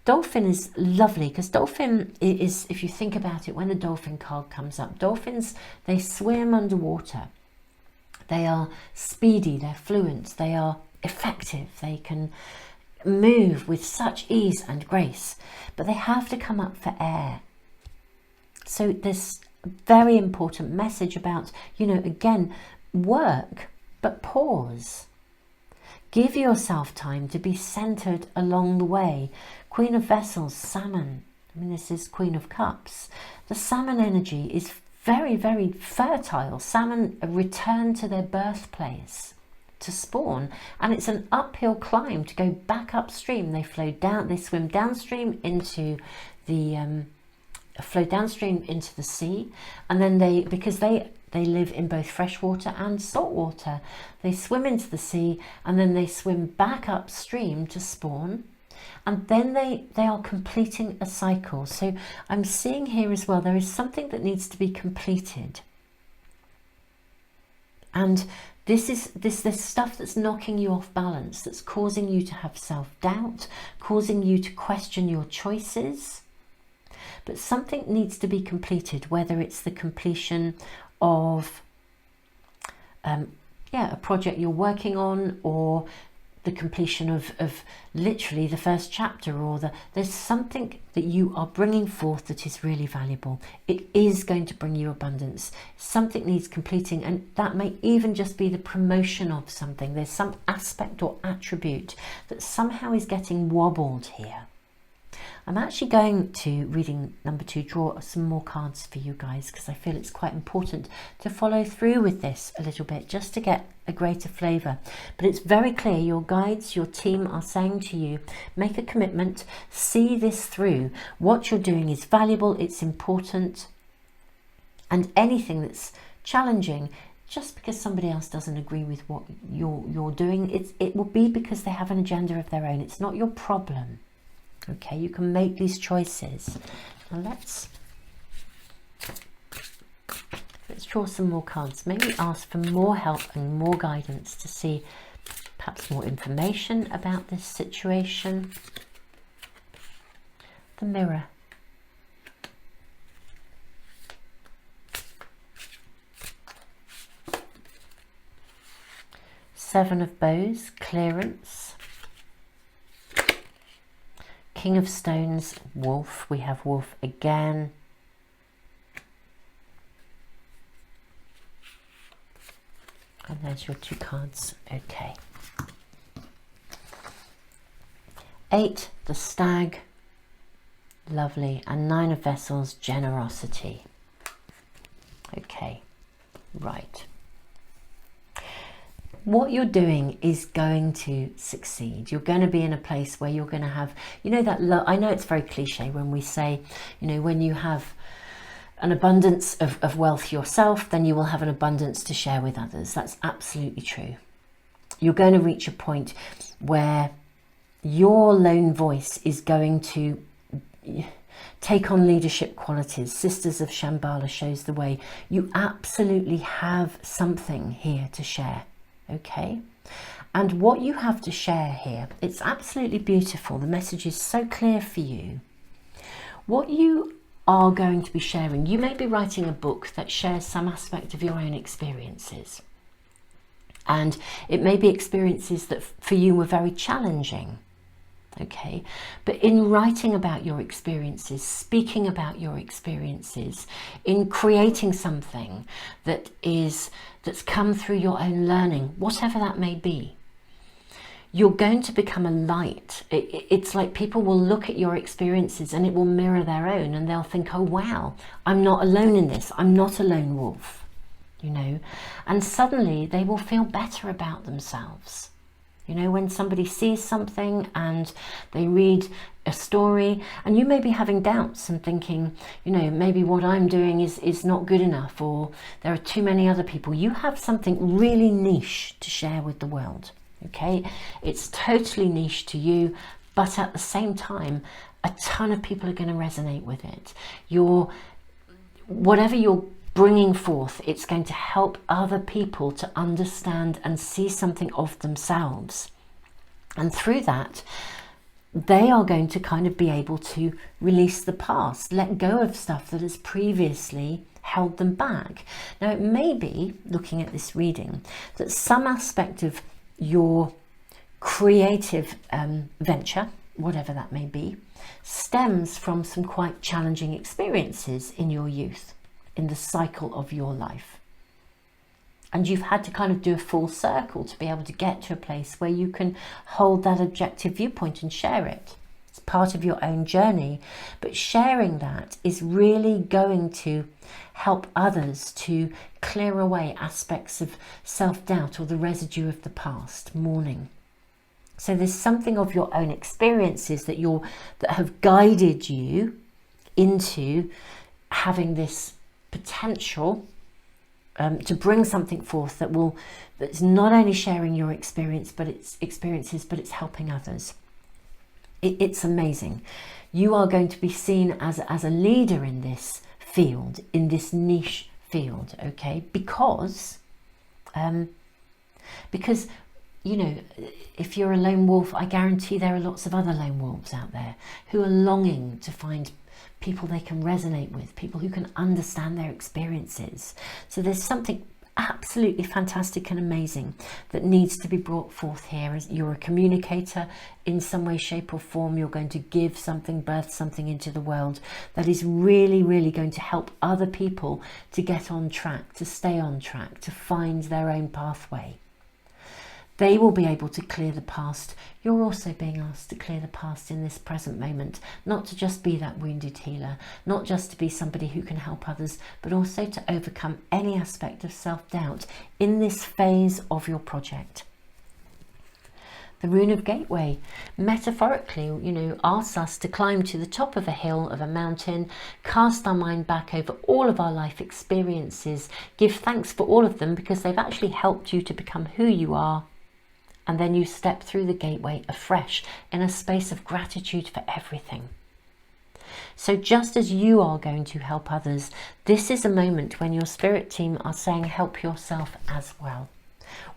Dolphin is lovely, because dolphin is, if you think about it, when the dolphin card comes up, dolphins, they swim underwater. They are speedy, they're fluent, they are effective, they can move with such ease and grace, but they have to come up for air. So there's a very important message about, you know, again, work, but pause. Give yourself time to be centered along the way. Queen of Vessels, salmon. I mean, this is Queen of Cups. The salmon energy is very, very fertile. Salmon return to their birthplace to spawn, and it's an uphill climb to go back upstream. They flow down, they swim downstream into the sea, and then because they live in both freshwater and saltwater, they swim into the sea, and then they swim back upstream to spawn. And then they are completing a cycle. So I'm seeing here as well, there is something that needs to be completed. And this stuff that's knocking you off balance, that's causing you to have self-doubt, causing you to question your choices. But something needs to be completed, whether it's the completion of a project you're working on, or the completion of literally the first chapter, or there's something that you are bringing forth that is really valuable. It is going to bring you abundance. Something needs completing, and that may even just be the promotion of something. There's some aspect or attribute that somehow is getting wobbled here. I'm actually going to, reading number 2, draw some more cards for you guys, because I feel it's quite important to follow through with this a little bit, just to get a greater flavour. But it's very clear, your guides, your team are saying to you, make a commitment, see this through. What you're doing is valuable, it's important, and anything that's challenging, just because somebody else doesn't agree with what you're doing, it will be because they have an agenda of their own. It's not your problem. Okay, you can make these choices. Now let's draw some more cards. Maybe ask for more help and more guidance to see perhaps more information about this situation. The Mirror. Seven of Bows, clearance. King of Stones, Wolf. We have Wolf again. And there's your 2 cards. Okay. 8, the Stag. Lovely. And 9 of Vessels, Generosity. Okay. Right. What you're doing is going to succeed. You're going to be in a place where you're going to have, you know, that love. I know it's very cliche when we say, you know, when you have an abundance of wealth yourself, then you will have an abundance to share with others. That's absolutely true. You're going to reach a point where your lone voice is going to take on leadership qualities. Sisters of Shambhala shows the way. You absolutely have something here to share. Okay, and what you have to share here, it's absolutely beautiful. The message is so clear for you. What you are going to be sharing, you may be writing a book that shares some aspect of your own experiences, and it may be experiences that for you were very challenging. Okay, but in writing about your experiences, speaking about your experiences, in creating something that's come through your own learning, whatever that may be, you're going to become a light. It's like people will look at your experiences and it will mirror their own, and they'll think, oh wow, I'm not alone in this. I'm not a lone wolf, you know, and suddenly they will feel better about themselves. You know, when somebody sees something and they read a story, and you may be having doubts and thinking, you know, maybe what I'm doing is not good enough, or there are too many other people. You have something really niche to share with the world. okay? It's totally niche to you, but at the same time, a ton of people are going to resonate with it. Whatever you're bringing forth, it's going to help other people to understand and see something of themselves. And through that, they are going to kind of be able to release the past, let go of stuff that has previously held them back. Now, it may be, looking at this reading, that some aspect of your creative venture, whatever that may be, stems from some quite challenging experiences in your youth, in the cycle of your life. And you've had to kind of do a full circle to be able to get to a place where you can hold that objective viewpoint and share it. It's part of your own journey, but sharing that is really going to help others to clear away aspects of self-doubt or the residue of the past, mourning. So there's something of your own experiences that have guided you into having this potential to bring something forth that's not only sharing your experiences, but it's helping others. It's amazing. You are going to be seen as a leader in this field, in this niche field, okay? Because you know, if you're a lone wolf, I guarantee there are lots of other lone wolves out there who are longing to find people they can resonate with, people who can understand their experiences. So there's something absolutely fantastic and amazing that needs to be brought forth here. As you're a communicator in some way, shape or form, you're going to give something, birth something into the world that is really, really going to help other people to get on track, to stay on track, to find their own pathway. They will be able to clear the past. You're also being asked to clear the past in this present moment, not to just be that wounded healer, not just to be somebody who can help others, but also to overcome any aspect of self-doubt in this phase of your project. The rune of gateway, metaphorically, you know, asks us to climb to the top of a hill, of a mountain, cast our mind back over all of our life experiences, give thanks for all of them because they've actually helped you to become who you are. And then you step through the gateway afresh in a space of gratitude for everything. So just as you are going to help others, this is a moment when your spirit team are saying help yourself as well.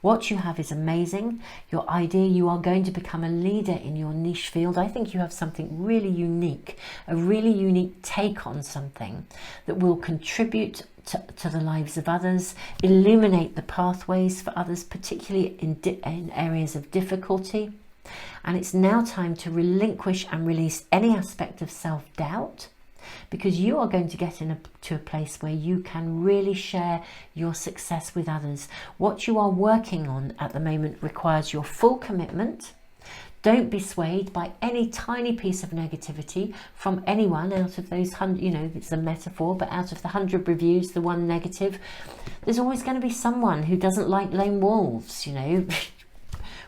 What you have is amazing. Your idea, you are going to become a leader in your niche field. I think you have something really unique, a really unique take on something that will contribute to the lives of others, illuminate the pathways for others, particularly in areas of difficulty. And it's now time to relinquish and release any aspect of self-doubt, because you are going to get to a place where you can really share your success with others. What you are working on at the moment requires your full commitment. Don't be swayed by any tiny piece of negativity from anyone out of those 100, you know, it's a metaphor, but out of the 100 reviews, the one negative, there's always going to be someone who doesn't like lone wolves, you know.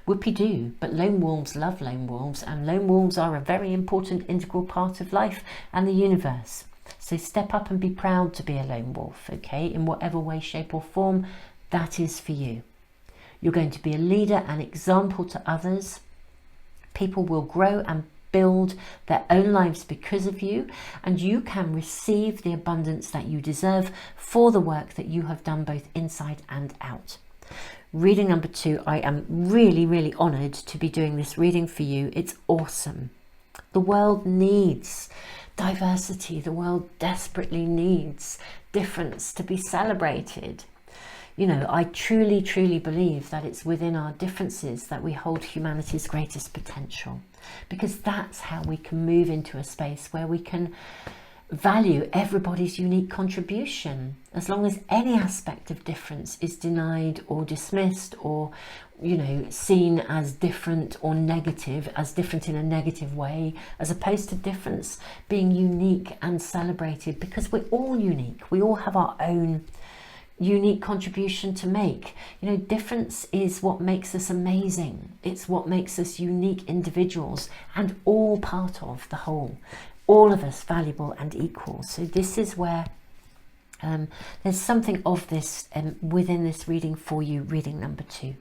Whoopie-doo, but lone wolves love lone wolves, and lone wolves are a very important integral part of life and the universe. So step up and be proud to be a lone wolf, okay, in whatever way, shape or form that is for you. You're going to be a leader and example to others. People will grow and build their own lives because of you, and you can receive the abundance that you deserve for the work that you have done both inside and out. Reading number 2, I am really, really honoured to be doing this reading for you. It's awesome. The world needs diversity. The world desperately needs difference to be celebrated. You know, I truly, truly believe that it's within our differences that we hold humanity's greatest potential, because that's how we can move into a space where we can value everybody's unique contribution. As long as any aspect of difference is denied or dismissed or, you know, seen as different or negative, as different in a negative way, as opposed to difference being unique and celebrated, because we're all unique. We all have our own unique contribution to make. You know, difference is what makes us amazing. It's what makes us unique individuals and all part of the whole. All of us valuable and equal. So this is where there's something of this within this reading for you, reading number 2.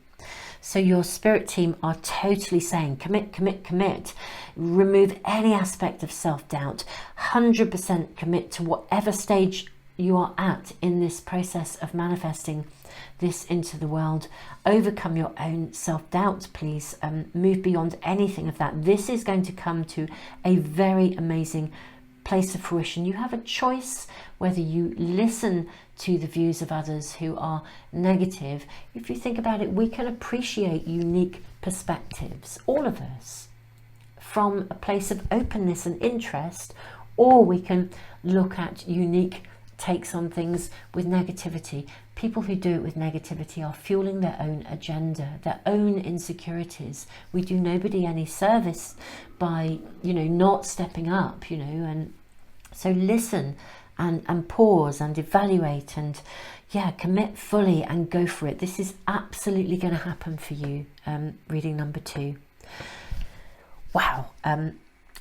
So your spirit team are totally saying commit, commit, commit. Remove any aspect of self-doubt. 100% commit to whatever stage you are at in this process of manifesting this into the world. Overcome your own self-doubt, please. Move beyond anything of that. This is going to come to a very amazing place of fruition. You have a choice whether you listen to the views of others who are negative. If you think about it, we can appreciate unique perspectives, all of us, from a place of openness and interest, or we can look at unique takes on things with negativity. People who do it with negativity are fueling their own agenda, their own insecurities. We do nobody any service by, not stepping up, and so listen and pause and evaluate and commit fully and go for it. This is absolutely going to happen for you. Reading number 2. Wow.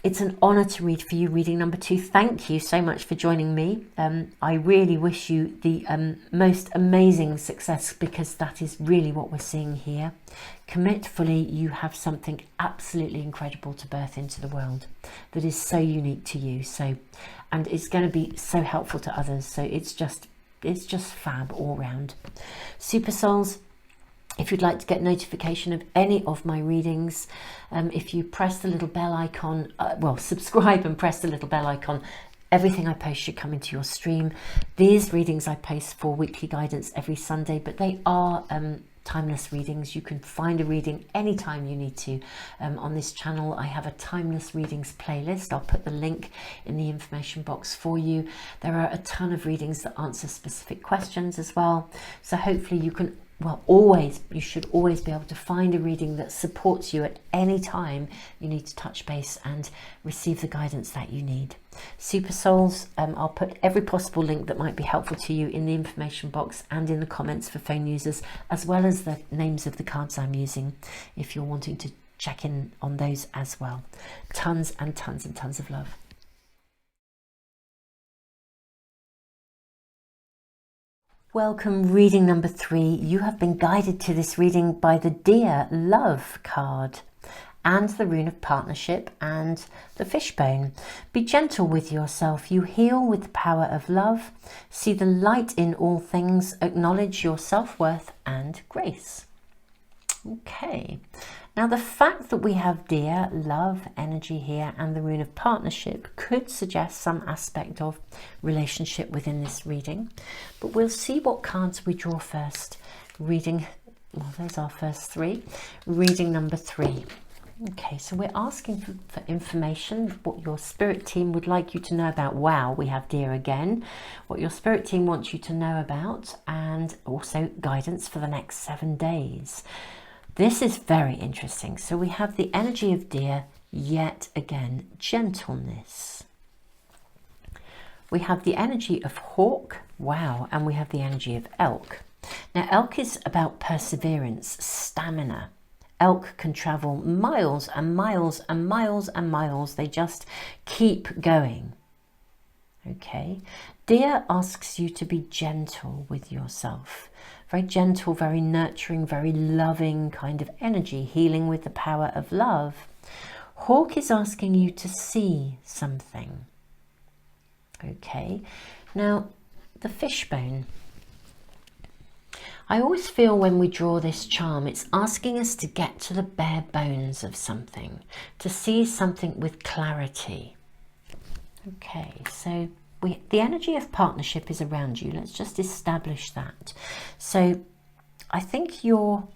It's an honor to read for you, reading number 2. Thank you so much for joining me. I really wish you the most amazing success, because that is really what we're seeing here. Commit fully. You have something absolutely incredible to birth into the world that is so unique to you. And it's going to be so helpful to others. So it's just fab all round. Super souls, if you'd like to get notification of any of my readings, if you press the little bell icon, subscribe and press the little bell icon, everything I post should come into your stream. These readings I post for weekly guidance every Sunday, but they are timeless readings. You can find a reading anytime you need to. On this channel, I have a timeless readings playlist. I'll put the link in the information box for you. There are a ton of readings that answer specific questions as well. So hopefully you can you should always be able to find a reading that supports you at any time you need to touch base and receive the guidance that you need. Super souls, I'll put every possible link that might be helpful to you in the information box and in the comments for phone users, as well as the names of the cards I'm using if you're wanting to check in on those as well. Tons and tons and tons of love. Welcome, reading number 3. You have been guided to this reading by the Dear Love card and the Rune of Partnership and the Fishbone. Be gentle with yourself. You heal with the power of love. See the light in all things. Acknowledge your self-worth and grace. Okay. Now, the fact that we have Dear Love energy here and the Rune of Partnership could suggest some aspect of relationship within this reading, but we'll see what cards we draw first. There's our first 3. Reading number 3. Okay, so we're asking for information, what your spirit team would like you to know about. Wow, we have Dear again. What your spirit team wants you to know about, and also guidance for the next 7 days. This is very interesting. So we have the energy of Dear, yet again, gentleness. We have the energy of Hawk, wow, and we have the energy of Elk. Now, Elk is about perseverance, stamina. Elk can travel miles and miles and miles and miles. They just keep going. Okay. Dear asks you to be gentle with yourself. Very gentle, very nurturing, very loving kind of energy, healing with the power of love. Hawk is asking you to see something. Okay. Now, the Fishbone. I always feel when we draw this charm, it's asking us to get to the bare bones of something, to see something with clarity. Okay, so the energy of partnership is around you. Let's just establish that. So I think your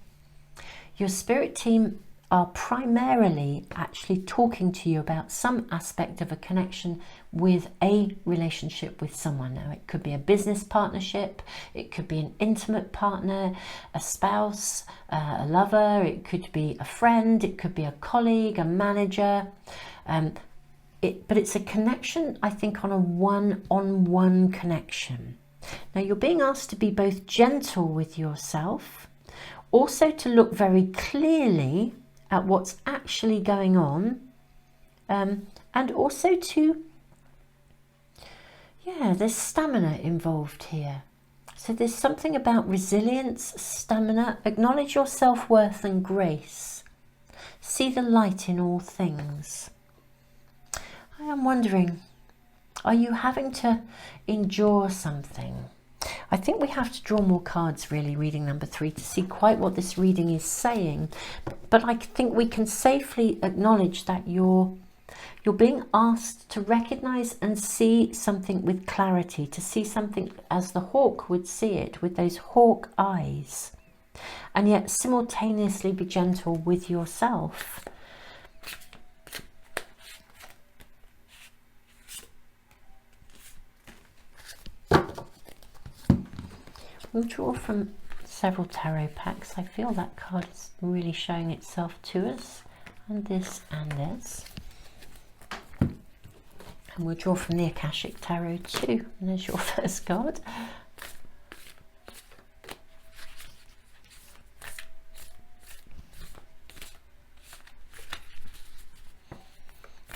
spirit team are primarily actually talking to you about some aspect of a connection with a relationship with someone. Now, it could be a business partnership, it could be an intimate partner, a spouse, a lover, it could be a friend, it could be a colleague, a manager. But it's a connection, I think, on a one-on-one connection. Now, you're being asked to be both gentle with yourself, also to look very clearly at what's actually going on, and also to, there's stamina involved here. So there's something about resilience, stamina, acknowledge your self-worth and grace. See the light in all things. I am wondering, are you having to endure something? I think we have to draw more cards, really, reading number 3, to see quite what this reading is saying. But I think we can safely acknowledge that you're being asked to recognize and see something with clarity, to see something as the hawk would see it, with those hawk eyes, and yet simultaneously be gentle with yourself. We'll draw from several tarot packs. I feel that card is really showing itself to us, and this and this. And we'll draw from the Akashic Tarot too. And there's your first card.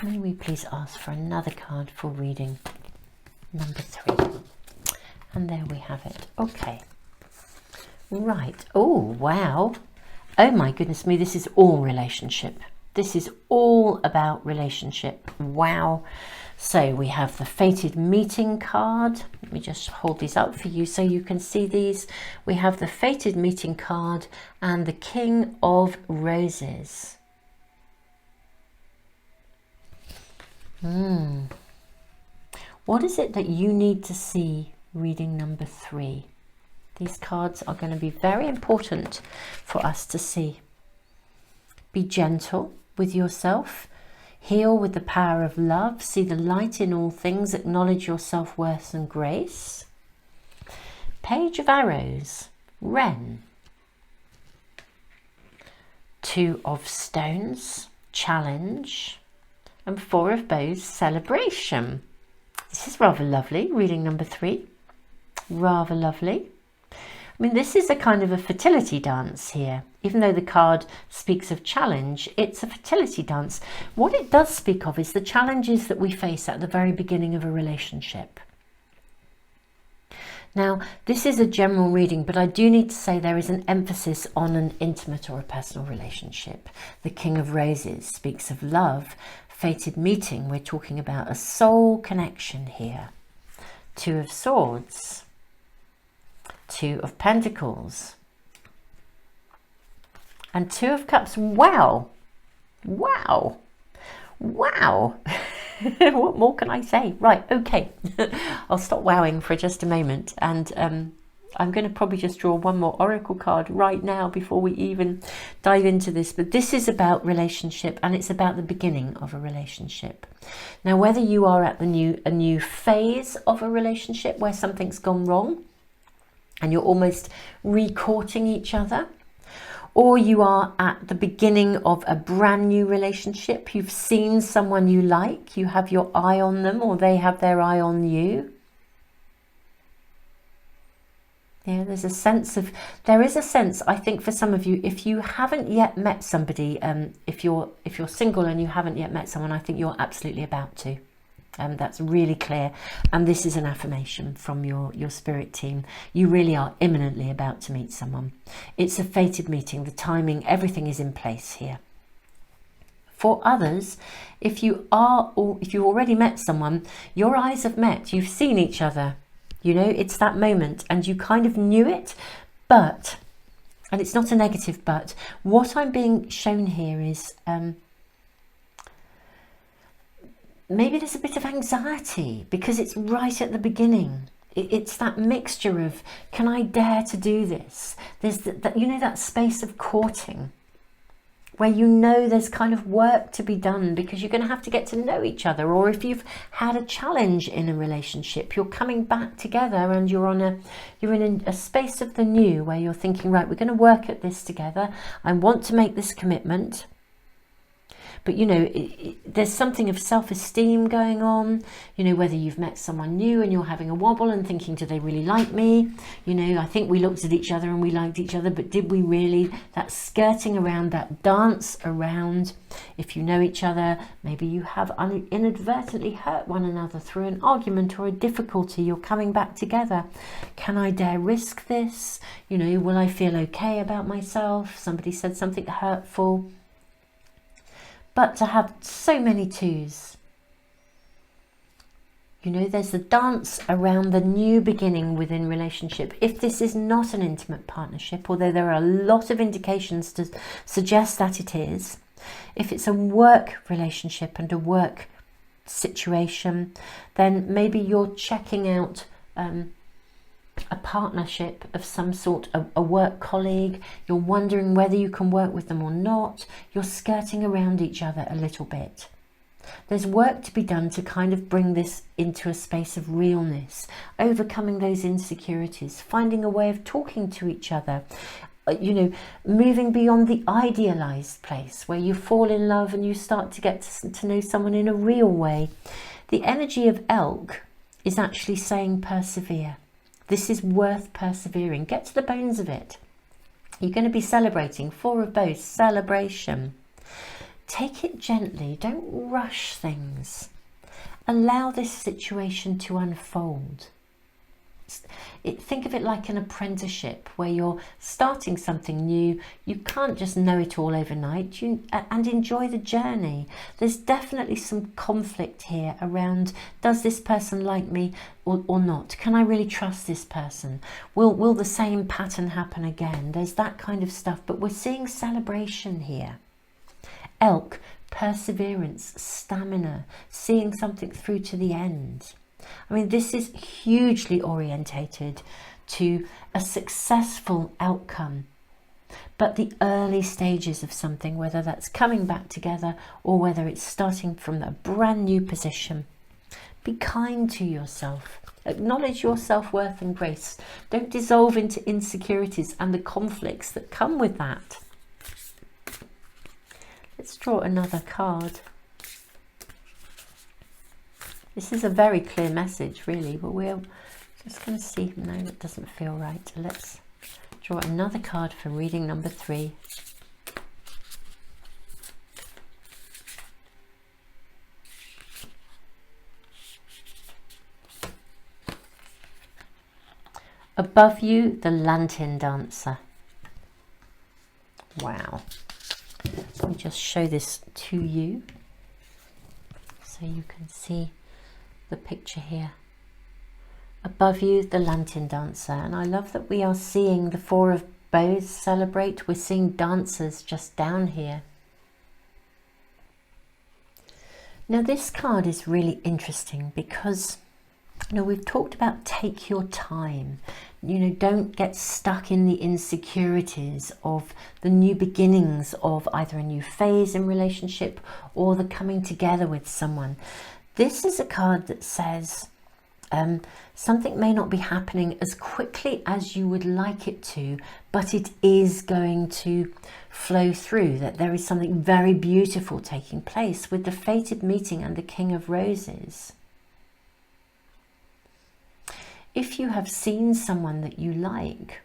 May we please ask for another card for reading number 3. And there we have it. Okay. Right. Oh, wow. Oh my goodness me, this is all relationship. This is all about relationship. Wow. So we have the Fated Meeting card. Let me just hold these up for you so you can see these. We have the Fated Meeting card and the King of Roses. What is it that you need to see reading number 3? These cards are going to be very important for us to see. Be gentle with yourself. Heal with the power of love. See the light in all things. Acknowledge your self-worth and grace. Page of Arrows. Wren. 2 of Stones. Challenge. And 4 of Bows. Celebration. This is rather lovely. Reading number 3. Rather lovely. I mean, this is a kind of a fertility dance here. Even though the card speaks of challenge, it's a fertility dance. What it does speak of is the challenges that we face at the very beginning of a relationship. Now, this is a general reading, but I do need to say there is an emphasis on an intimate or a personal relationship. The King of Roses speaks of love. Fated Meeting, we're talking about a soul connection here. 2 of Swords. 2 of Pentacles. And 2 of Cups. Wow. Wow. Wow. What more can I say? Right, okay. I'll stop wowing for just a moment, and I'm going to probably just draw one more oracle card right now before we even dive into this. But this is about relationship, and it's about the beginning of a relationship. Now, whether you are at a new phase of a relationship where something's gone wrong and you're almost re-courting each other, or you are at the beginning of a brand new relationship, you've seen someone you like, you have your eye on them, or they have their eye on you. Yeah, there is a sense, I think, for some of you, if you haven't yet met somebody, if you're single and you haven't yet met someone, I think you're absolutely about to. That's really clear, and this is an affirmation from your spirit team. You really are imminently about to meet someone. It's a fated meeting. The timing, everything is in place here. For others, if you've already met someone, your eyes have met, you've seen each other. You know, it's that moment, and you kind of knew it, but, and it's not a negative but, what I'm being shown here is maybe there's a bit of anxiety because it's right at the beginning. It's that mixture of, can I dare to do this? There's that, you know, that space of courting where you know there's kind of work to be done because you're going to have to get to know each other. Or if you've had a challenge in a relationship, you're coming back together and you're in a space of the new where you're thinking, right, we're going to work at this together. I want to make this commitment. But, you know, there's something of self-esteem going on, you know, whether you've met someone new and you're having a wobble and thinking, do they really like me? You know, I think we looked at each other and we liked each other, but did we really? That skirting around, that dance around. If you know each other, maybe you have inadvertently hurt one another through an argument or a difficulty. You're coming back together. Can I dare risk this? You know, will I feel okay about myself? Somebody said something hurtful. But to have so many twos, you know, there's the dance around the new beginning within relationship. If this is not an intimate partnership, although there are a lot of indications to suggest that it is, if it's a work relationship and a work situation, then maybe you're checking out a partnership of some sort, a work colleague. You're wondering whether you can work with them or not. You're skirting around each other a little bit. There's work to be done to kind of bring this into a space of realness, overcoming those insecurities, finding a way of talking to each other, you know, moving beyond the idealized place where you fall in love and you start to get to know someone in a real way. The energy of elk is actually saying persevere. This is worth persevering. Get to the bones of it. You're going to be celebrating. Four of Bows, celebration. Take it gently. Don't rush things. Allow this situation to unfold. Think of it like an apprenticeship where you're starting something new. You can't just know it all overnight, and enjoy the journey. There's definitely some conflict here around, does this person like me or not? Can I really trust this person? Will the same pattern happen again? There's that kind of stuff, but we're seeing celebration here. Elk, perseverance, stamina, seeing something through to the end. I mean, this is hugely orientated to a successful outcome, but the early stages of something, whether that's coming back together or whether it's starting from a brand new position. Be kind to yourself. Acknowledge your self-worth and grace. Don't dissolve into insecurities and the conflicts that come with that. Let's draw another card. This is a very clear message, really, but we're just going to see. No, that doesn't feel right. Let's draw another card for reading number 3. Above you, the lantern dancer. Wow. Let me just show this to you so you can see the picture here. Above you, the lantern dancer. And I love that we are seeing the Four of Bows celebrate. We're seeing dancers just down here. Now this card is really interesting because, you know, we've talked about take your time. You know, don't get stuck in the insecurities of the new beginnings of either a new phase in relationship or the coming together with someone. This is a card that says something may not be happening as quickly as you would like it to, but it is going to flow through, that there is something very beautiful taking place with the fated meeting and the King of Roses. If you have seen someone that you like,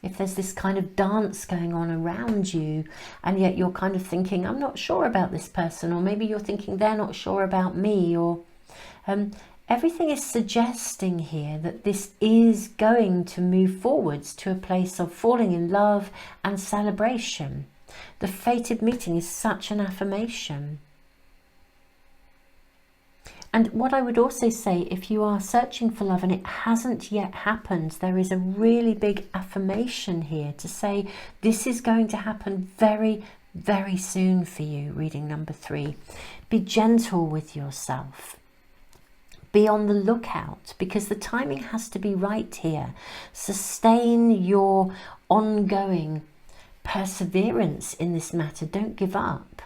if there's this kind of dance going on around you and yet you're kind of thinking, I'm not sure about this person, or maybe you're thinking they're not sure about me, or everything is suggesting here that this is going to move forwards to a place of falling in love and celebration. The fated meeting is such an affirmation. And what I would also say, if you are searching for love and it hasn't yet happened, there is a really big affirmation here to say this is going to happen very, very soon for you, reading number 3. Be gentle with yourself. Be on the lookout, because the timing has to be right here. Sustain your ongoing perseverance in this matter. Don't give up.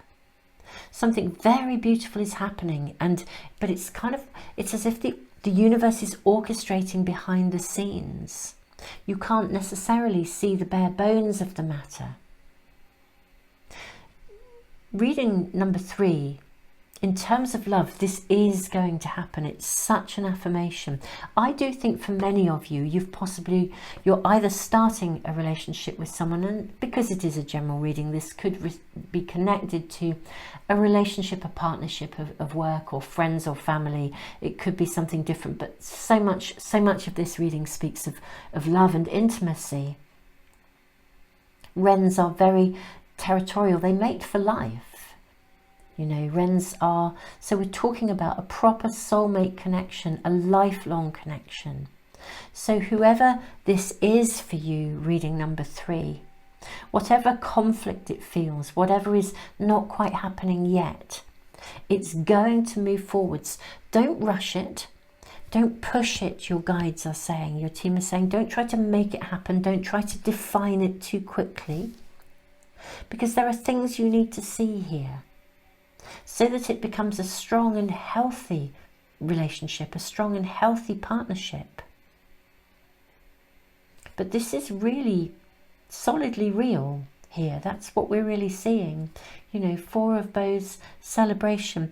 Something very beautiful is happening, but it's as if the universe is orchestrating behind the scenes. You can't necessarily see the bare bones of the matter. reading number 3, in terms of love, this is going to happen. It's such an affirmation. I do think for many of you, you're either starting a relationship with someone, and because it is a general reading, this could be connected to a relationship, a partnership of work or friends or family. It could be something different, but so much of this reading speaks of love and intimacy. Wrens are very territorial. They mate for life. You know, wrens are, so we're talking about a proper soulmate connection, a lifelong connection. So whoever this is for you, reading number 3, whatever conflict it feels, whatever is not quite happening yet, it's going to move forwards. Don't rush it. Don't push it, your guides are saying, your team is saying. Don't try to make it happen. Don't try to define it too quickly, because there are things you need to see here, so that it becomes a strong and healthy relationship, a strong and healthy partnership. But this is really solidly real here. That's what we're really seeing. You know, 4 of Bows celebration.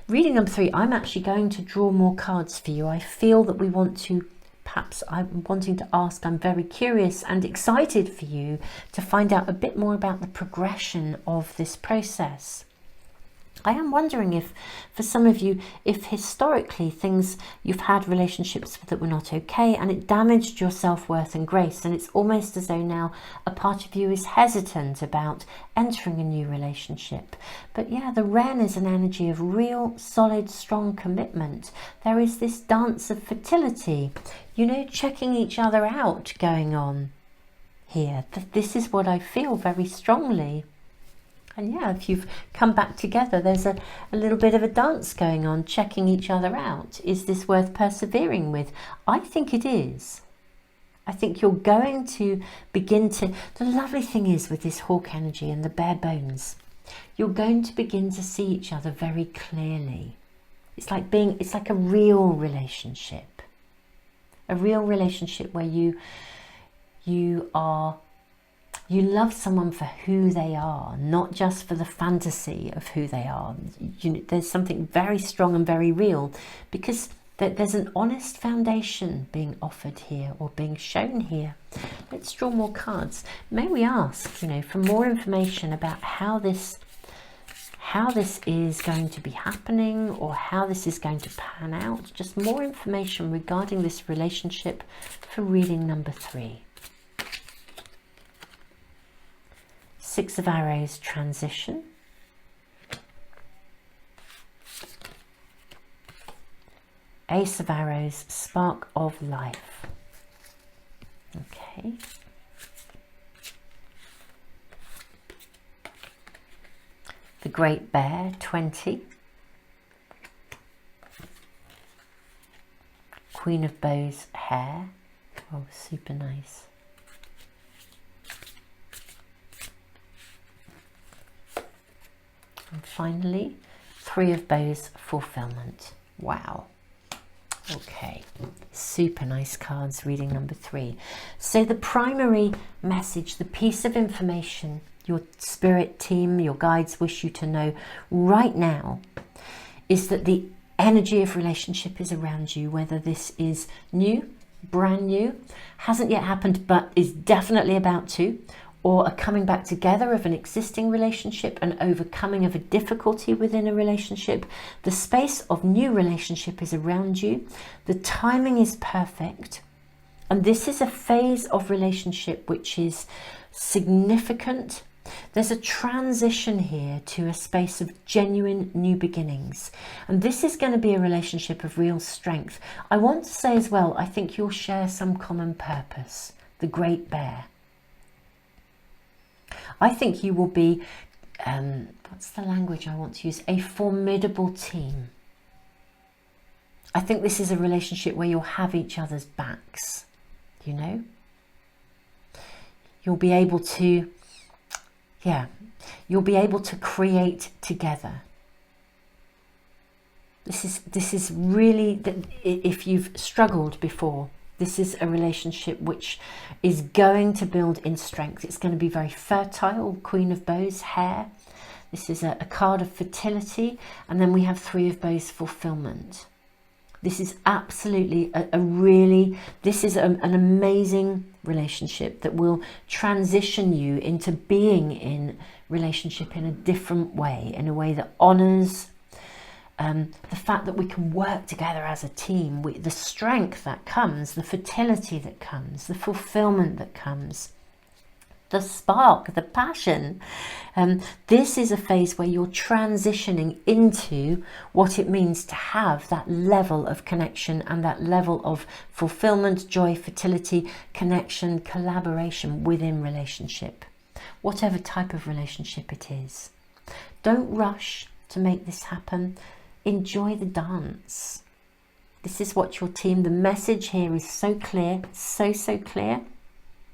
Reading number 3, I'm actually going to draw more cards for you. I feel that we want to, perhaps I'm wanting to ask, I'm very curious and excited for you to find out a bit more about the progression of this process. I am wondering if, for some of you, if historically you've had relationships that were not okay and it damaged your self-worth and grace, and it's almost as though now a part of you is hesitant about entering a new relationship. But yeah, the Wren is an energy of real, solid, strong commitment. There is this dance of fertility, you know, checking each other out going on here. This is what I feel very strongly. And yeah, if you've come back together, there's a little bit of a dance going on, checking each other out. Is this worth persevering with? I think it is. I think you're going to begin to, the lovely thing is with this hawk energy and the bare bones, you're going to begin to see each other very clearly. It's like a real relationship. A real relationship where you love someone for who they are, not just for the fantasy of who they are. There's something very strong and very real, because there's an honest foundation being offered here or being shown here. Let's draw more cards. May we ask, for more information about how this is going to be happening, or how this is going to pan out. Just more information regarding this relationship for reading number 3. 6 of Arrows, transition. Ace of Arrows, spark of life. Okay. The Great Bear, 20. Queen of Bows, hare. Oh, super nice. And finally, 3 of Bows, fulfillment. Wow. Okay, super nice cards, reading number 3. So the primary message, the piece of information your spirit team, your guides wish you to know right now, is that the energy of relationship is around you, whether this is new, brand new, hasn't yet happened but is definitely about to, or a coming back together of an existing relationship, an overcoming of a difficulty within a relationship. The space of new relationship is around you. The timing is perfect. And this is a phase of relationship which is significant. There's a transition here to a space of genuine new beginnings. And this is going to be a relationship of real strength. I want to say as well, I think you'll share some common purpose. The Great Bear. I think you will be, what's the language I want to use? A formidable team. I think this is a relationship where you'll have each other's backs, You'll be able to, you'll be able to create together. This is really, if you've struggled before, this is a relationship which is going to build in strength. It's going to be very fertile. Queen of Bows, hare. This is a card of fertility, and then we have 3 of Bows, fulfillment. This is absolutely this is an amazing relationship that will transition you into being in relationship in a different way, in a way that honors the fact that we can work together as a team, the strength that comes, the fertility that comes, the fulfillment that comes, the spark, the passion. This is a phase where you're transitioning into what it means to have that level of connection and that level of fulfillment, joy, fertility, connection, collaboration within relationship, whatever type of relationship it is. Don't rush to make this happen. Enjoy the dance. This is what your team, the message here is so clear, so clear.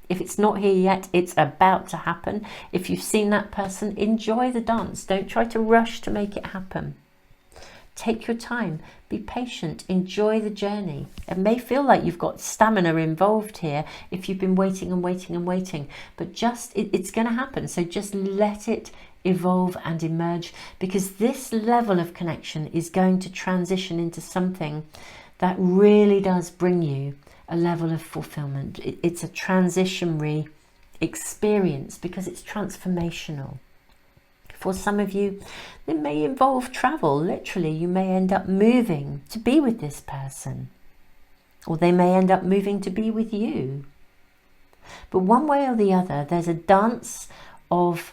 If it's not here yet, it's about to happen. If you've seen that person, enjoy the dance. Don't try to rush to make it happen. Take your time, be patient, enjoy the journey. It may feel like you've got stamina involved here if you've been waiting and waiting and waiting, but it's going to happen. So just let it evolve and emerge, because this level of connection is going to transition into something that really does bring you a level of fulfillment. It's a transitionary experience because it's transformational. For some of you, it may involve travel. Literally, you may end up moving to be with this person, or they may end up moving to be with you. But one way or the other, there's a dance of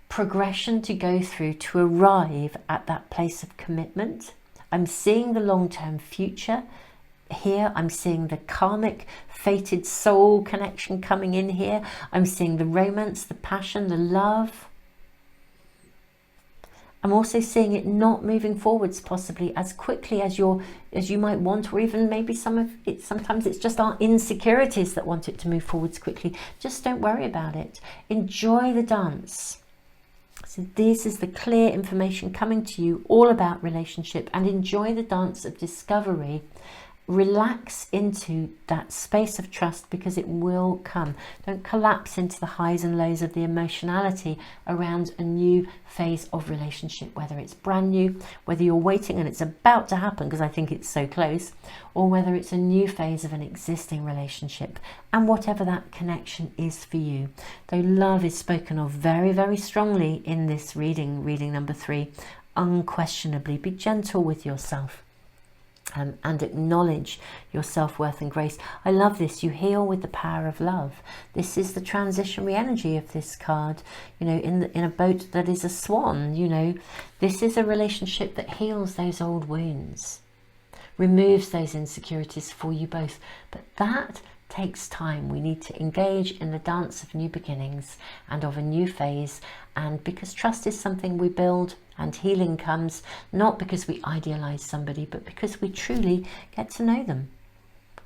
progression to go through to arrive at that place of commitment. I'm seeing the long-term future here. I'm seeing the karmic, fated soul connection coming in here. I'm seeing the romance, the passion, the love. I'm also seeing it not moving forwards possibly as quickly as you might want, or even maybe sometimes it's just our insecurities that want it to move forwards quickly. Just don't worry about it. Enjoy the dance. So this is the clear information coming to you all about relationship, and enjoy the dance of discovery. Relax into that space of trust, because it will come. Don't collapse into the highs and lows of the emotionality around a new phase of relationship, whether it's brand new, whether you're waiting and it's about to happen because I think it's so close, or whether it's a new phase of an existing relationship, and whatever that connection is for you. Though love is spoken of very, very strongly in this reading number 3, unquestionably be gentle with yourself. And acknowledge your self-worth and grace. I love this. You heal with the power of love. This is the transitionary energy of this card. You know, in a boat that is a swan, you know, this is a relationship that heals those old wounds, removes those insecurities for you both. But that takes time. We need to engage in the dance of new beginnings and of a new phase. And because trust is something we build, and healing comes not because we idealize somebody, but because we truly get to know them.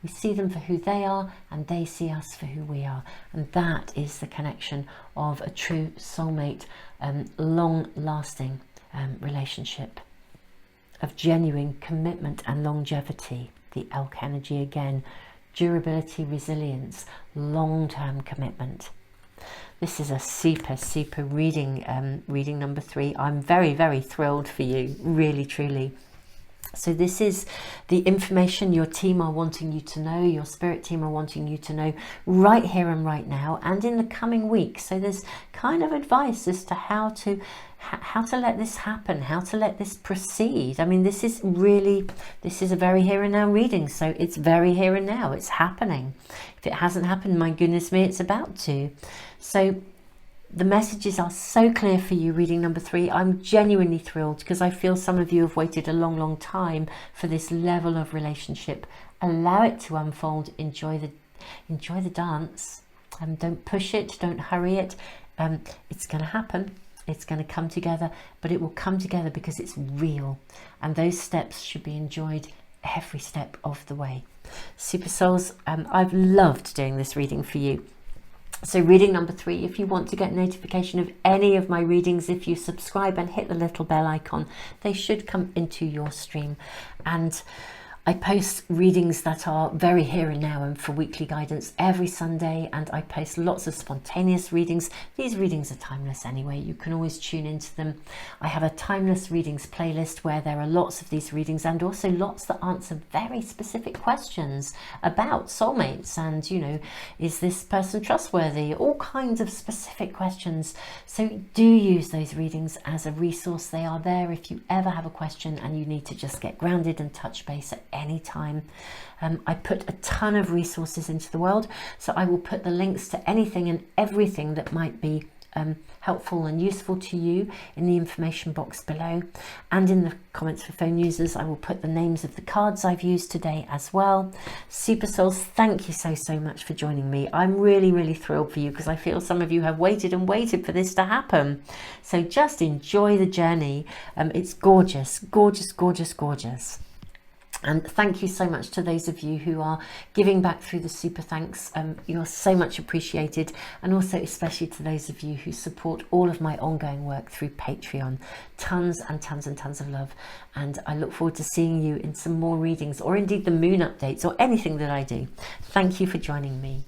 We see them for who they are, and they see us for who we are. And that is the connection of a true soulmate, long-lasting relationship of genuine commitment and longevity. The elk energy again. Durability, resilience, long-term commitment. This is a super reading, reading number 3. I'm very, very thrilled for you, really, truly. So this is the information your team are wanting you to know, your spirit team are wanting you to know right here and right now, and in the coming weeks. So there's kind of advice as to how to let this happen, how to let this proceed. I mean, this is a very here and now reading, so it's very here and now. It's happening. If it hasn't happened, my goodness me, it's about to. So the messages are so clear for you, reading number 3. I'm genuinely thrilled because I feel some of you have waited a long time for this level of relationship. Allow it to unfold. Enjoy the dance. Don't push it. Don't hurry it. It's going to happen. It's going to come together, but it will come together because it's real. And those steps should be enjoyed every step of the way. Super Souls, I've loved doing this reading for you. So reading number 3, if you want to get notification of any of my readings, if you subscribe and hit the little bell icon, they should come into your stream. And I post readings that are very here and now and for weekly guidance every Sunday, and I post lots of spontaneous readings. These readings are timeless anyway, you can always tune into them. I have a timeless readings playlist where there are lots of these readings, and also lots that answer very specific questions about soulmates and, you know, is this person trustworthy? All kinds of specific questions. So do use those readings as a resource. They are there if you ever have a question and you need to just get grounded and touch base at any time. I put a ton of resources into the world, so I will put the links to anything and everything that might be helpful and useful to you in the information box below, and in the comments for phone users I will put the names of the cards I've used today as well. Super Souls, thank you so much for joining me. I'm really thrilled for you, because I feel some of you have waited and waited for this to happen. So just enjoy the journey. It's gorgeous. And thank you so much to those of you who are giving back through the super thanks. You're so much appreciated. And also especially to those of you who support all of my ongoing work through Patreon. Tons and tons of love. And I look forward to seeing you in some more readings, or indeed the moon updates, or anything that I do. Thank you for joining me.